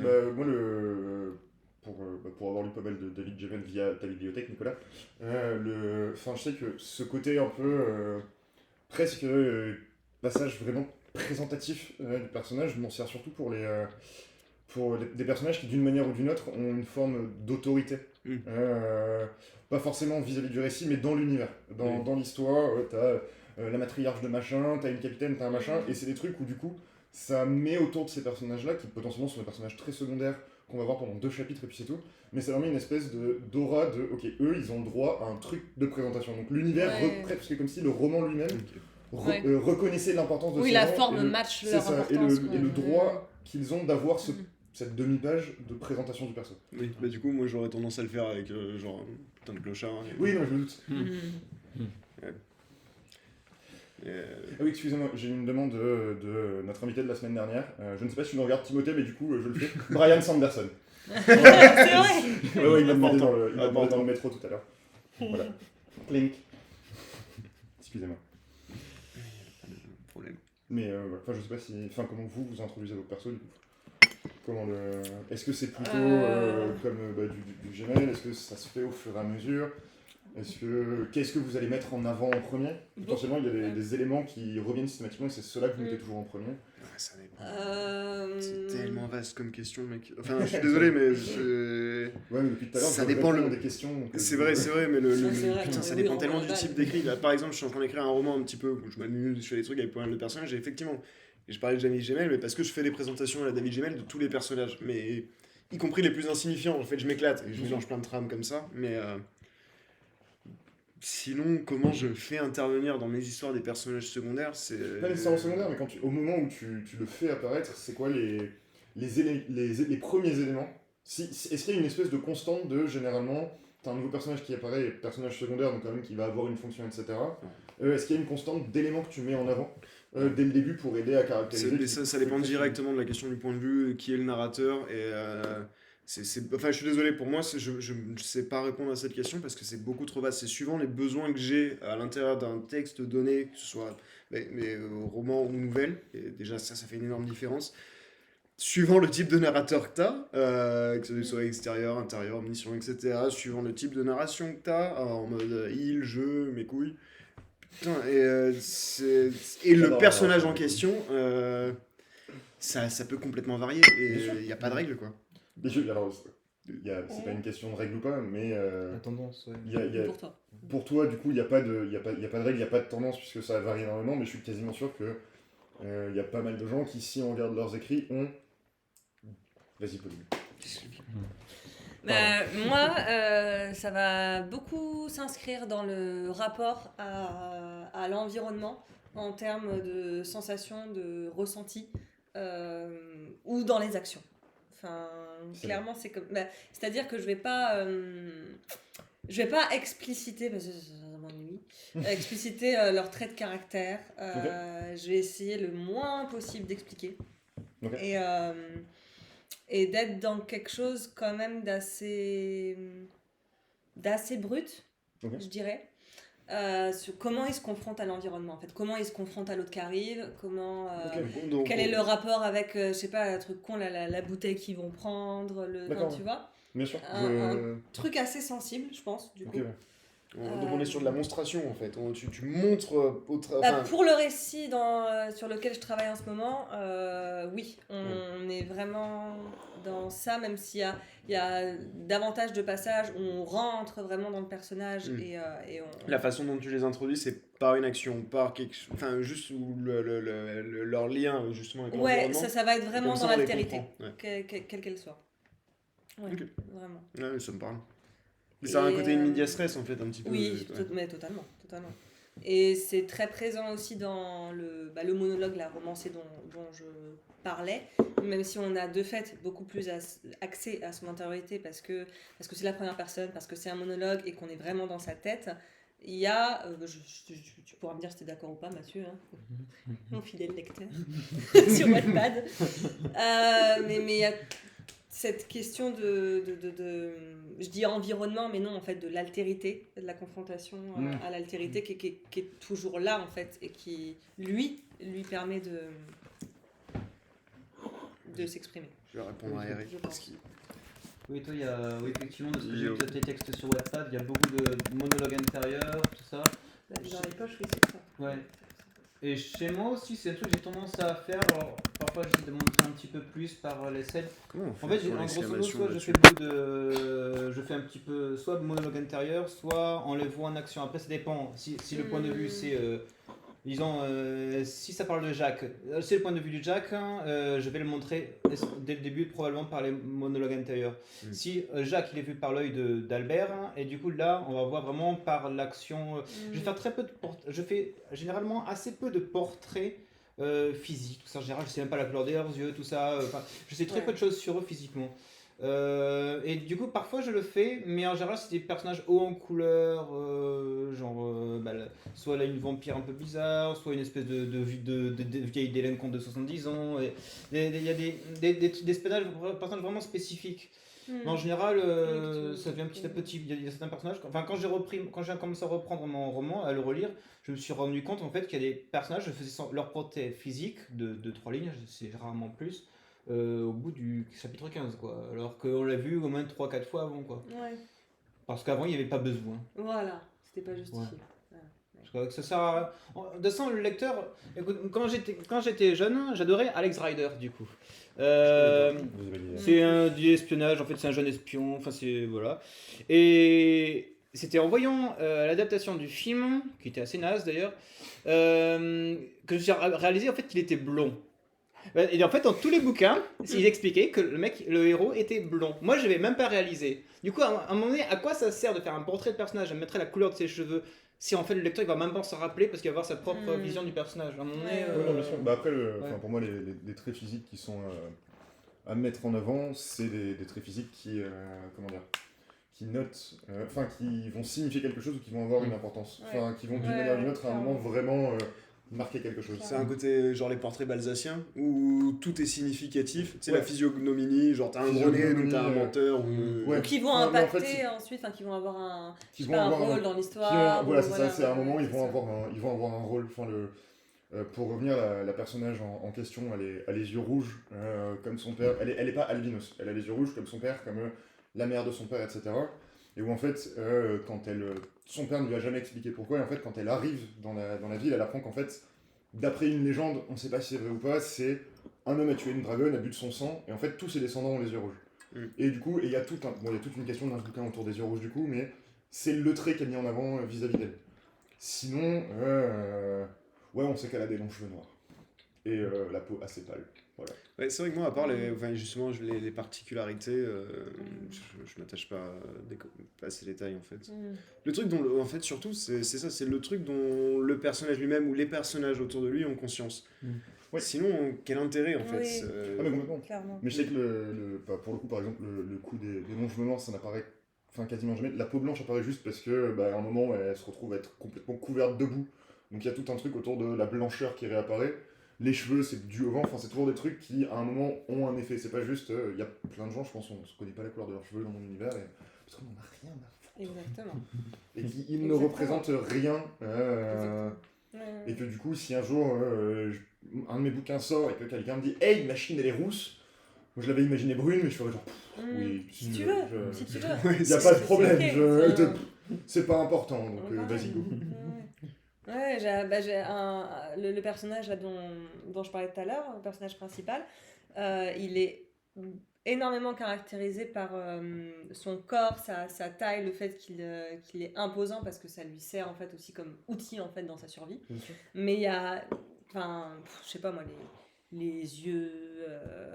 Après, moi, pour avoir lu pas mal de David Gemmell via ta bibliothèque, Nicolas, je sais que ce côté un peu presque passage vraiment présentatif du personnage, je m'en sers surtout pour des personnages qui, d'une manière ou d'une autre, ont une forme d'autorité. Mm. Pas forcément vis-à-vis du récit, mais dans l'univers. Dans l'histoire, t'as la matriarche de machin, t'as une capitaine, t'as un machin, et c'est des trucs où du coup, ça met autour de ces personnages-là, qui potentiellement sont des personnages très secondaires, qu'on va voir pendant 2 chapitres, et puis c'est tout, mais ça leur met une espèce d'aura de, ok, eux, ils ont le droit à un truc de présentation. Donc l'univers, Ouais. parce que comme si le roman lui-même Ouais. reconnaissait l'importance de Oui, ces la gens, forme et le- match c'est leur ça, importance. et le droit qu'ils ont d'avoir Mm. cette demi-page de présentation du perso. Oui, bah du coup, moi j'aurais tendance à le faire avec genre un putain de clochard. Et- Oui, non, je me doute. Mhm. et, Ah oui, excusez-moi, j'ai une demande de notre invité de la semaine dernière. Je ne sais pas si tu nous regardes Timothée, mais du coup, je le fais. Brian Sanderson. C'est vrai. Ouais, il m'a demandé dans le, il m'a Ah, demandé dans pardon. le métro tout à l'heure. Voilà. Clink. Excusez-moi. problème. Mais voilà. Enfin, je sais pas si. Enfin, comment vous introduisez votre perso du coup. Comment le. Est-ce que c'est plutôt comme du Gmail? Est-ce que ça se fait au fur et à mesure? Qu'est-ce que vous allez mettre en avant en premier? Potentiellement, il y a des éléments qui reviennent systématiquement et c'est ceux-là que vous mettez toujours en premier. Ouais, ça dépend. Euh, C'est tellement vaste comme question, mec. Enfin, je suis désolé, mais Ouais, mais depuis tout à l'heure, Ça je dépend réponds le- des questions. donc, c'est vrai, mais c'est vrai, putain, mais ça oui, dépend en tellement du global. type d'écrit. Là, par exemple, je suis en train d'écrire un roman un petit peu où je m'amuse, je fais des trucs avec pas mal de personnages, et effectivement, et je parlais de David Gemmell, mais parce que je fais des présentations à la David Gemmell de tous les personnages, mais y compris les plus insignifiants. En fait, je m'éclate et je mélange plein de trames comme ça, mais sinon, comment je fais intervenir dans mes histoires des personnages secondaires, c'est. Pas nécessairement secondaire, mais au moment où tu le fais apparaître, c'est quoi les premiers éléments? Est-ce qu'il y a une espèce de constante de, généralement, t'as un nouveau personnage qui apparaît, personnage secondaire, donc quand même qui va avoir une fonction, etc. Est-ce qu'il y a une constante d'éléments que tu mets en avant? dès le début pour aider à caractériser. Mais ça dépend directement de la question du point de vue, qui est le narrateur. Et enfin, je suis désolé, pour moi, je ne sais pas répondre à cette question parce que c'est beaucoup trop vaste. C'est suivant les besoins que j'ai à l'intérieur d'un texte donné, que ce soit roman ou nouvelle. Et déjà, ça fait une énorme différence. Suivant le type de narrateur que tu as, que ce soit extérieur, intérieur, omniscient, etc. Suivant le type de narration que tu as, en mode il, je, mes couilles. Putain, et le personnage en question, ça peut complètement varier. Et il n'y a pas de règle, quoi. Alors, c'est pas une question de règle ou pas, mais La tendance, ouais. Pour toi. pour toi, du coup, il n'y a pas de règle, il n'y a pas de tendance, puisque ça varie énormément, mais je suis quasiment sûr que il y a pas mal de gens qui, si on regarde leurs écrits, ont... Vas-y, Pauline. Moi, ça va beaucoup s'inscrire dans le rapport à l'environnement en termes de sensations, de ressenti ou dans les actions. Enfin, clairement, c'est comme. C'est-à-dire que je vais pas expliciter parce que ça m'ennuie. Expliciter leurs traits de caractère. Je vais essayer le moins possible d'expliquer. Okay. Et d'être dans quelque chose quand même d'assez brut, je dirais, sur comment ils se confrontent à l'environnement, en fait, comment ils se confrontent à l'autre qui arrive, quel est le rapport avec, je sais pas, un truc con, la bouteille qu'ils vont prendre, tu vois. Bien sûr. Un truc assez sensible, je pense, du coup. Ouais. Donc on est sur de la monstration en fait. Tu montres pour le récit sur lequel je travaille en ce moment, oui, on est vraiment dans ça, même s'il y a davantage de passages où on rentre vraiment dans le personnage et La façon dont tu les introduis, c'est par une action, par quelque chose, enfin juste leur lien justement avec l'environnement. Ça va être vraiment dans l'altérité, ouais. quelle qu'elle soit. Ouais, okay. Vraiment. Ouais, ça me parle. Mais ça a un côté in medias res en fait, un petit peu. Oui, mais totalement. Et c'est très présent aussi dans le monologue, la romancée dont je parlais, même si on a de fait beaucoup plus accès à son intériorité parce que c'est la première personne, parce que c'est un monologue et qu'on est vraiment dans sa tête. Il y a, tu pourras me dire si tu es d'accord ou pas, Mathieu, hein, mon fidèle lecteur sur Wattpad, mais il y a cette question je dis environnement, mais non, en fait, de l'altérité, de la confrontation à l'altérité qui est toujours là, en fait, et qui, lui permet de s'exprimer. Je vais répondre à Eric. Oui, toi, effectivement, de ce que j'ai vu de tes textes sur Wattpad, il y a beaucoup de monologues intérieurs, tout ça. Dans les poches, oui, c'est ça. Ouais. Et chez moi aussi, c'est un truc que j'ai tendance à faire. Alors, parfois, j'essaie de montrer un petit peu plus par les scènes. En fait, en grosso modo, soit je fais un petit peu, soit monologue intérieur, soit on les voit en action. Après, ça dépend. Si le point de vue, c'est, disons, si ça parle de Jacques, c'est le point de vue du Jacques, je vais le montrer dès le début, probablement par les monologues intérieurs. Si Jacques, il est vu par l'œil d'Albert, et du coup, là, on va voir vraiment par l'action. Je vais faire très peu je fais généralement assez peu de portraits physiques. Tout ça, en général, je sais même pas la couleur de leurs yeux, tout ça. Je sais très peu de choses sur eux physiquement. Et du coup, parfois je le fais, mais en général, c'est des personnages hauts en couleur, soit là une vampire un peu bizarre, soit une espèce de vieille délinquante de 70 ans. Il y a des personnages vraiment spécifiques. Mais en général, ça vient petit à petit. Il y a certains personnages. Enfin, quand j'ai commencé à reprendre mon roman, à le relire, je me suis rendu compte en fait qu'il y a des personnages, je faisais leur portrait physique de 3 lignes, c'est rarement plus. Au bout du chapitre 15 quoi, alors qu'on l'a vu au moins 3-4 fois avant quoi. Ouais. Parce qu'avant il n'y avait pas besoin. Voilà, c'était pas justifié. Ouais. Je crois que ça sert à... De toute façon le lecteur, écoute, quand j'étais jeune, j'adorais Alex Rider du coup. C'est du espionnage, en fait c'est un jeune espion, enfin c'est voilà. Et c'était en voyant l'adaptation du film, qui était assez naze d'ailleurs, que j'ai réalisé en fait qu'il était blond. Et en fait, dans tous les bouquins, il expliquait que le héros était blond. Moi, je n'avais même pas réalisé. Du coup, à un moment donné, à quoi ça sert de faire un portrait de personnage, à mettre la couleur de ses cheveux, si en fait le lecteur il va même pas s'en rappeler parce qu'il va avoir sa propre vision du personnage. À un moment donné, après, pour moi, les traits physiques qui sont à mettre en avant, c'est des traits physiques qui notent, qui vont signifier quelque chose ou qui vont avoir une importance, qui vont d'une manière ou d'une autre à un moment vraiment marquer quelque chose. C'est un côté genre les portraits balsaciens où tout est significatif. Tu sais, la Ouais. physiognomie, genre t'as un gros nez, donc t'as un menteur. Ouais. Ou qui vont Ouais, mais en impacter fait, ensuite, enfin qui vont avoir un, qui je sais vont pas, un avoir rôle dans qui ont- l'histoire. voilà, ou c'est ça, voilà, c'est à un moment, ouais, ils c'est vont ça. avoir un rôle. Enfin, pour revenir, la personnage en question, elle a les yeux rouges, comme son père. Elle est pas albinos, elle a les yeux rouges comme son père, comme la mère de son père, etc. Et où en fait, son père ne lui a jamais expliqué pourquoi, et en fait, quand elle arrive dans la ville, elle apprend qu'en fait, d'après une légende, on ne sait pas si c'est vrai ou pas, c'est un homme a tué une dragonne, a bu de son sang, et en fait, tous ses descendants ont les yeux rouges. Et du coup, il y a toute une question dans ce bouquin autour des yeux rouges, du coup, mais c'est le trait qu'elle a mis en avant vis-à-vis d'elle. Sinon, ouais, on sait qu'elle a des longs cheveux noirs. Et la peau assez pâle. Voilà. Ouais, c'est vrai que moi, à part justement, les particularités, je m'attache pas à ces détails en fait. Le truc dont, en fait, surtout, c'est ça, c'est le truc dont le personnage lui-même ou les personnages autour de lui ont conscience. Ouais. Sinon, quel intérêt en fait Oui. Ah, mais complètement. Clairement. Mais je sais que pour le coup, par exemple, le coup des longs cheveux noirs, ça n'apparaît quasiment jamais. La peau blanche apparaît juste parce que, à un moment, elle se retrouve à être complètement couverte de boue. Donc il y a tout un truc autour de la blancheur qui réapparaît. Les cheveux, c'est dû au vent. Enfin, c'est toujours des trucs qui, à un moment, ont un effet. C'est pas juste. Il y a plein de gens, je pense, on se connaît pas la couleur de leurs cheveux dans mon univers. Parce qu'on en a rien à foutre. Exactement. Et qui ne Exactement. représentent rien. Ouais. Et que du coup, si un jour, un de mes bouquins sort et que quelqu'un me dit « Hey, machine, elle est rousse !» Moi, je l'avais imaginé brune, mais je ferais genre oui, Si tu veux, si tu veux. Ouais, Il n'y a c'est- pas de problème, ok, c'est un- c'est pas important, donc Ouais, vas-y, go. Ouais, le personnage là, dont je parlais tout à l'heure, le personnage principal, il est énormément caractérisé par son corps, sa taille, le fait qu'il est imposant parce que ça lui sert en fait aussi comme outil en fait dans sa survie. Mais il y a, enfin, je sais pas moi, les yeux,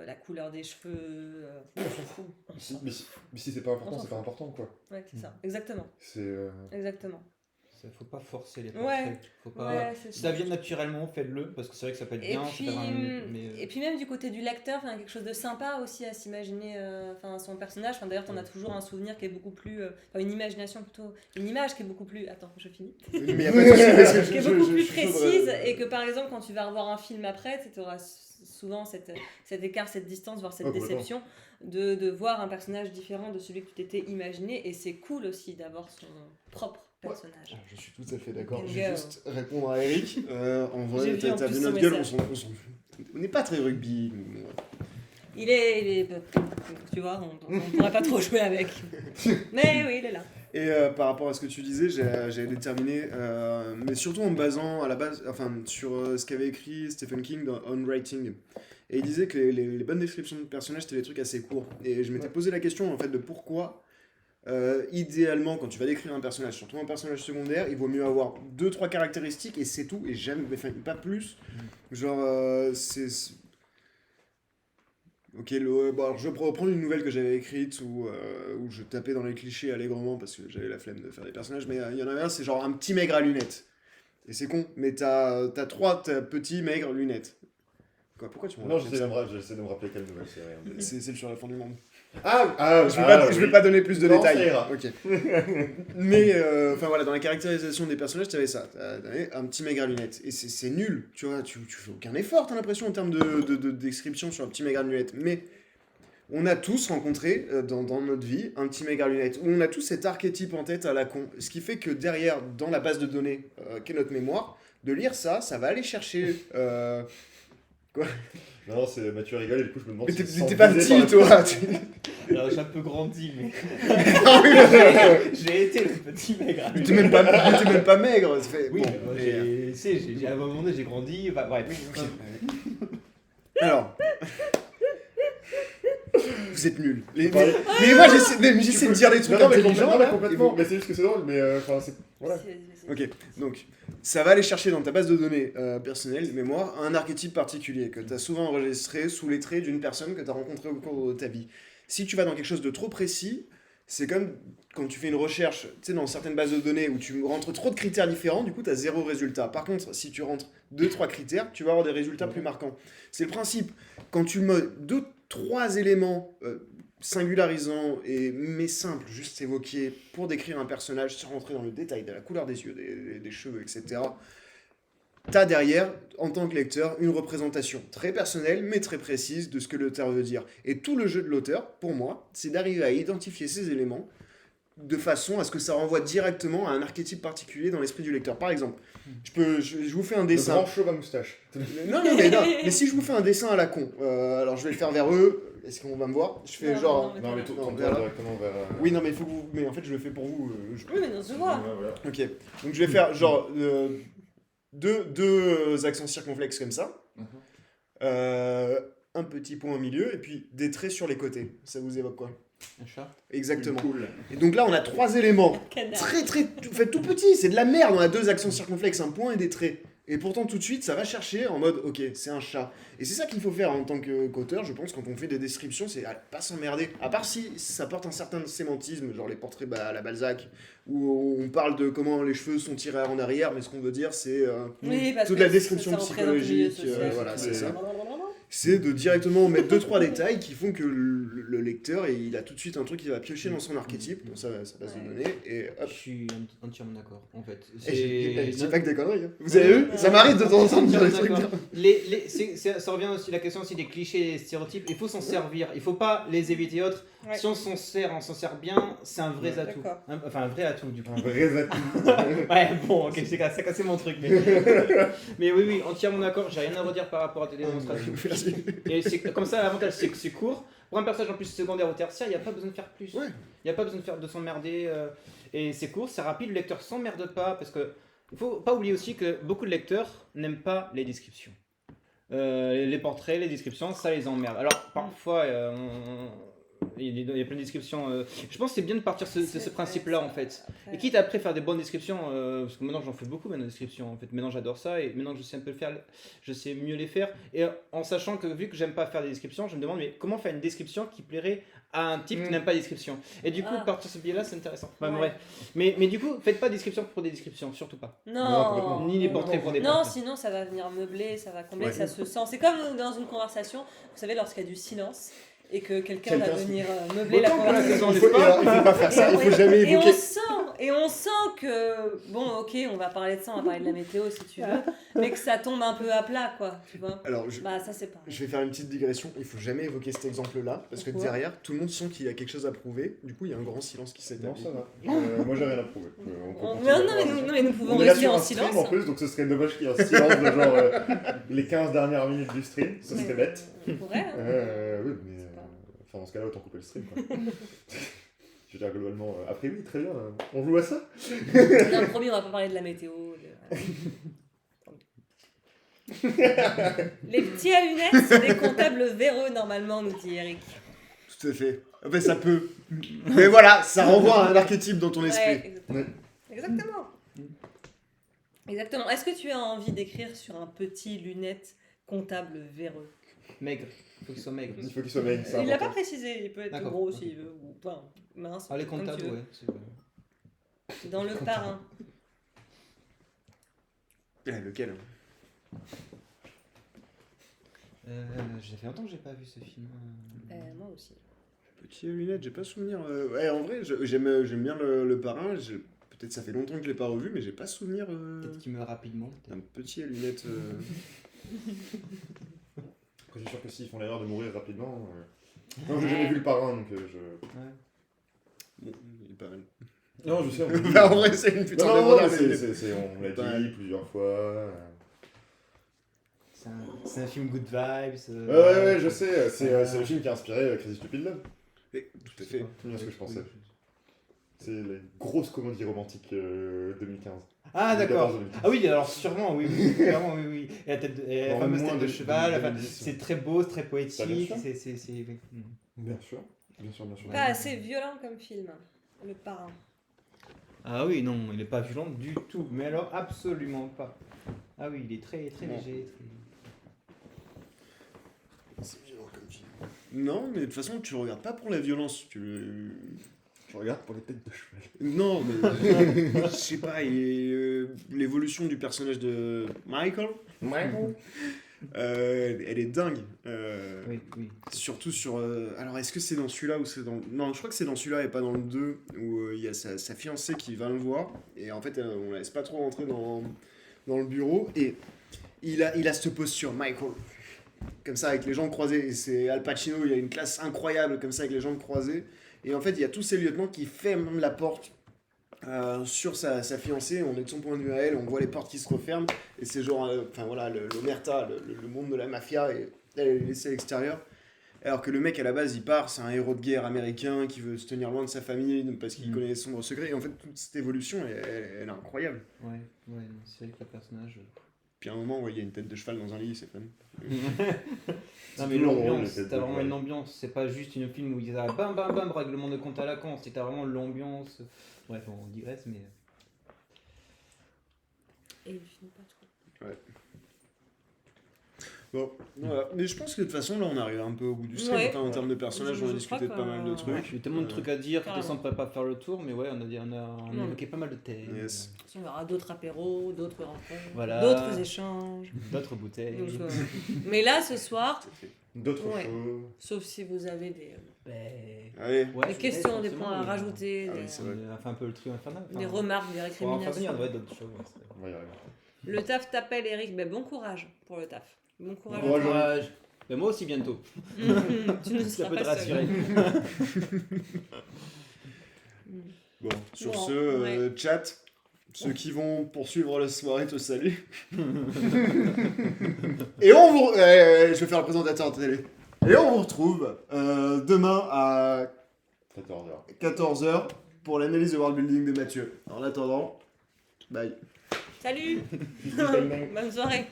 la couleur des cheveux, on s'en fout. Mais si c'est pas On important, s'en c'est pas fout. important, quoi. Ouais, c'est ça, exactement, C'est... exactement. Faut pas forcer les Ouais. portraits. Faut pas... Ouais, c'est Si ça. ça vient naturellement, faites-le, parce que c'est vrai que ça peut être Et bien. puis, c'est pas mais... et puis même du côté du lecteur, enfin, quelque chose de sympa aussi à s'imaginer son personnage. Enfin, d'ailleurs, t'en as toujours un souvenir qui est beaucoup plus... une imagination plutôt... Une image qui est beaucoup plus... Attends, je finis. Mais il y a pas de souci, parce que Qui est beaucoup plus je suis chaud de- précise et que par exemple, quand tu vas revoir un film après, tu auras souvent cet écart, cette distance, voire cette Ouais, complètement. déception de voir un personnage différent de celui que tu t'étais imaginé. Et c'est cool aussi d'avoir son propre personnage. Ah, je suis tout à fait d'accord. Bingo. Je vais juste répondre à Eric. En vrai, J'ai vu en t'as plus vu son notre gueule, on message. s'en fout. On n'est pas très rugby. nous, ouais. Il est tu vois, on ne pourrait pas trop jouer avec. Mais oui, il est là. Et par rapport à ce que tu disais, j'ai déterminé, mais surtout en me basant à la base, sur ce qu'avait écrit Stephen King dans On Writing. Et il disait que les bonnes descriptions de personnages, c'était des trucs assez courts. Et je m'étais posé la question en fait de pourquoi, idéalement, quand tu vas décrire un personnage, surtout un personnage secondaire, il vaut mieux avoir 2-3 caractéristiques et c'est tout, et jamais, pas plus. Genre, Ok, alors je vais reprendre une nouvelle que j'avais écrite où je tapais dans les clichés allègrement parce que j'avais la flemme de faire des personnages, mais il y en avait un, c'est genre un petit maigre à lunettes. Et c'est con, mais t'as 3 petits maigres lunettes. Quoi, pourquoi tu me Non, regardes j'essaie de me rappeler quelle nouvelle c'est. Rien. C'est le sur la fin du monde. Je vais pas donner plus de Non, détails. ça ira. Ok. Mais voilà, dans la caractérisation des personnages, t'avais ça. T'avais un petit maigre à lunettes. Et c'est nul, tu vois, tu fais aucun effort, t'as l'impression, en termes de description sur un petit maigre à lunettes. Mais on a tous rencontré dans notre vie un petit maigre à lunettes, où on a tous cet archétype en tête à la con. Ce qui fait que derrière, dans la base de données qu'est notre mémoire, de lire ça, ça va aller chercher... Non, c'est Mathieu rigole et du coup je me demande Mais si t'es pas petit, toi. Alors j'ai un peu grandi, mais j'ai été le petit maigre. Mais t'es même pas maigre. Ça fait... Oui, bon, moi, à un moment donné j'ai grandi, bah, bref. Alors, vous êtes nuls. Mais moi j'essaie de dire des trucs Non, mais intelligents. complètement, là, complètement. Mais c'est juste que c'est drôle, mais c'est... Voilà. Ok, donc ça va aller chercher dans ta base de données personnelle, mémoire, un archétype particulier que tu as souvent enregistré sous les traits d'une personne que tu as rencontrée au cours de ta vie. Si tu vas dans quelque chose de trop précis, c'est comme quand tu fais une recherche, tu sais, dans certaines bases de données où tu rentres trop de critères différents, du coup tu as 0 résultat. Par contre, si tu rentres 2-3 critères, tu vas avoir des résultats plus marquants. C'est le principe. Quand tu mets 2-3 éléments singularisants mais simples, juste évoqués pour décrire un personnage sans rentrer dans le détail de la couleur des yeux, des cheveux, etc. t'as derrière, en tant que lecteur, une représentation très personnelle, mais très précise de ce que l'auteur veut dire. Et tout le jeu de l'auteur, pour moi, c'est d'arriver à identifier ces éléments de façon à ce que ça renvoie directement à un archétype particulier dans l'esprit du lecteur. Par exemple, je vous fais un Le dessin. grand chauve à moustache. Non, mais si je vous fais un dessin à la con, alors je vais le faire vers eux, est-ce qu'on va me voir? Je fais Non, genre... non, Non, mais non. tourne-toi vers là. directement vers. Oui, non, mais il faut que vous... Mais en fait, je le fais pour vous. Oui, mais non, se voit. Ouais, voilà. Ok, donc je vais faire genre deux accents circonflexes comme ça, un petit point au milieu, et puis des traits sur les côtés. Ça vous évoque quoi? Un chat. Exactement. Cool. Et donc là, on a 3 éléments. Canard. Tout petit, c'est de la merde. On a 2 accents circonflexes, un point et des traits. Et pourtant, tout de suite, ça va chercher en mode, ok, c'est un chat. Et c'est ça qu'il faut faire en tant qu'auteur, je pense, quand on fait des descriptions, c'est pas s'emmerder. À part si ça porte un certain sémantisme, genre les portraits à la Balzac, où on parle de comment les cheveux sont tirés en arrière, mais ce qu'on veut dire, c'est Oui, parce toute que la description ça représente le milieu psychologique. social, Voilà, tout c'est ça. ça. C'est de directement mettre 2-3 détails qui font que le lecteur, il a tout de suite un truc qui va piocher dans son archétype, dans sa base de données, et hop. Je suis entièrement d'accord, en fait. Je dis Non, pas que des conneries. Hein. Vous avez vu? Ça m'arrive de temps en temps de dire des trucs. d'accord. Ça revient aussi la question aussi des clichés et des stéréotypes. Il faut s'en servir. Il faut pas les éviter autres. Ouais. Si on s'en sert bien, c'est un vrai atout. D'accord. Enfin, un vrai atout du coup. Un vrai atout. Ouais, bon, ok, ça a cassé mon truc. Mais, mais oui, entièrement d'accord. J'ai rien à redire par rapport à tes démonstrations. Merci. Et c'est comme ça, l'avantage, c'est que c'est court. Pour un personnage en plus secondaire ou tertiaire, il n'y a pas besoin de faire plus. Il Ouais. n'y a pas besoin de s'emmerder. Et c'est court, c'est rapide, le lecteur s'emmerde pas. Parce que il faut pas oublier aussi que beaucoup de lecteurs n'aiment pas les descriptions. Les portraits, les descriptions, ça les emmerde. Alors parfois, il y a plein de descriptions. Je pense que c'est bien de partir de ce principe-là en fait. Et quitte à après faire des bonnes descriptions, parce que maintenant j'en fais beaucoup maintenant des descriptions. En fait, maintenant j'adore ça et maintenant que je sais un peu le faire, je sais mieux les faire. Et en sachant que vu que j'aime pas faire des descriptions, je me demande mais comment faire une description qui plairait à un type qui n'aime pas les descriptions. Et du coup, partir de ce biais-là, c'est intéressant. Enfin, Ouais. bref. Mais du coup, faites pas de descriptions pour des descriptions, surtout pas. Non. Ni les portraits pour des Non, portraits. sinon ça va venir meubler, ça va combler, Ouais. ça se sent. C'est comme dans une conversation, vous savez, lorsqu'il y a du silence et que quelqu'un va Quelqu'un venir meubler la Autant pour la conversation. saison, n'est-ce pas Il faut pas faire ça, il faut jamais Et évoquer. on sent que, bon, ok, on va parler de ça, on va parler de la météo si tu veux, mais que ça tombe un peu à plat, quoi, tu vois. Alors, Bah, ça c'est pas. je vais faire une petite digression. Il faut jamais évoquer cet exemple-là, parce que Pourquoi derrière, tout le monde sent qu'il y a quelque chose à prouver. Du coup, il y a un grand silence qui Non, s'établit. ça va. Moi, j'ai rien à prouver. On peut Non, continuer la non, mais conversation. nous, mais nous pouvons On est là rester sur en un stream silence. en plus, donc ce serait dommage qu'il y ait un silence de genre les 15 dernières minutes du stream. Ce serait bête. On pourrait, hein. Oui, mais. Enfin, dans ce cas-là, autant couper le stream, quoi. Je veux dire, globalement. Après, oui, très bien. On joue à ça? Non, promis, on va pas parler de la météo. Les petits à lunettes, c'est des comptables véreux normalement, nous dit Eric. Tout à fait. Enfin, ça peut. Mais voilà, ça renvoie à un archétype dans ton esprit. Ouais, exactement. Exactement. Exactement. Est-ce que tu as envie d'écrire sur un petit lunette comptable véreux? Maigre. Il faut qu'il soit maigre. Il faut qu'il soit maigre. c'est Il l'a pas important. précisé, il peut être D'accord. gros s'il veut, ou enfin, mince. Ah, les comme comptables, tu veux. ouais. C'est dans le parrain. Lequel? Ça fait longtemps que j'ai pas vu ce film. Moi aussi. Petit à lunettes, j'ai pas souvenir. Ouais, en vrai, j'aime bien le parrain. Peut-être ça fait longtemps que je l'ai pas revu, mais j'ai pas souvenir Peut-être qu'il meurt rapidement. d'un petit à lunettes. Après, je suis sûr que s'ils font l'erreur de mourir rapidement. Non, j'ai jamais vu le parrain, donc je. Bon, il est pas mal. Non, je sais. On Bah, en vrai, c'est une putain non, de non, renard, mais mais- on l'a Pas dit mal. plusieurs fois. C'est un film good vibes. Ouais, je sais. C'est le film qui a inspiré Crazy Stupid Love. Tout à fait. C'est bien ce que je pensais. C'est les grosses comédies romantiques 2015. Ah, d'accord. 2014-2015. Ah oui, alors sûrement, oui. Clairement, oui. Et la, tête et la Non, fameuse moins tête de de- cheval, de- enfin, 2010. c'est très beau, c'est très Ça, bien poétique. sûr. Oui. Bien sûr. Bien sûr. Pas assez violent comme film, le parrain. Ah oui, non, il n'est pas violent du tout. Mais alors, absolument pas. Ah oui, il est très, très Non. léger. C'est violent comme film. Non, mais de toute façon, tu regardes pas pour la violence. Je regarde pour les têtes de cheval. Non, mais. Je sais pas, l'évolution du personnage de Michael, elle est dingue. Oui. Surtout sur. Alors, est-ce que c'est dans celui-là ou c'est dans. Non, je crois que c'est dans celui-là et pas dans le 2, où il y a sa fiancée qui va le voir. Et en fait, on la laisse pas trop rentrer dans le bureau et il a cette posture, Michael, comme ça avec les jambes croisées. Et c'est Al Pacino, il a une classe incroyable comme ça avec les jambes croisées. Et en fait, il y a tous ces lieutenants qui ferment la porte sur sa fiancée. On est de son point de vue à elle, on voit les portes qui se referment. Et c'est genre, enfin voilà, l'omerta, le monde de la mafia, et elle est laissée à l'extérieur. Alors que le mec à la base il part, c'est un héros de guerre américain qui veut se tenir loin de sa famille parce qu'il connaît les sombres secrets. Et en fait, toute cette évolution, elle est incroyable. Ouais, non, c'est vrai que le personnage. Puis à un moment, ouais, il y a une tête de cheval dans un lit, c'est fun. Non, mais toujours drôle, l'ambiance, les têtes t'as de vraiment cheval. une ambiance. C'est pas juste une film où ils arrivent bam bam bam, règlement de compte à la con. C'est t'as vraiment l'ambiance. Bref, on digresse, mais. Et il finit pas trop. Bon, voilà. Mais je pense que de toute façon, là, on arrive un peu au bout du stream. Ouais. Enfin, en termes de personnages, on a Je discuté de crois pas mal de que- trucs. J'ai tellement de trucs à dire que carrément. ça ne pourrait pas faire le tour, mais ouais, on a Non. évoqué pas mal de thèmes. Yes. Il y aura d'autres apéros, d'autres rencontres, Voilà. d'autres échanges. D'autres bouteilles. Donc, mais là, ce soir, D'autres Ouais. choses. sauf si vous avez Ben, Allez. ouais, des je questions, dirais des forcément, points à mais- rajouter, Ah oui, des, c'est vrai. On a fait un peu le trio infernal. des remarques, des Pour en faire venir, récriminations. il doit être d'autres choses. On va y arriver. Le taf t'appelle, Eric. Ben, bon courage pour le taf. Bon courage. Bon à courage, toi. Courage. Ben, moi aussi bientôt. Tu ne Ça seras peut te pas seul. rassurer. Bon, sur Bon, ce, ouais. chat, ceux qui vont poursuivre la soirée te saluent. Et on vous... je vais faire le présentateur de télé. Et on vous retrouve demain à 14h. 14h pour l'analyse de world building de Mathieu. En attendant, bye. Salut. Bang, bang. Bonne soirée.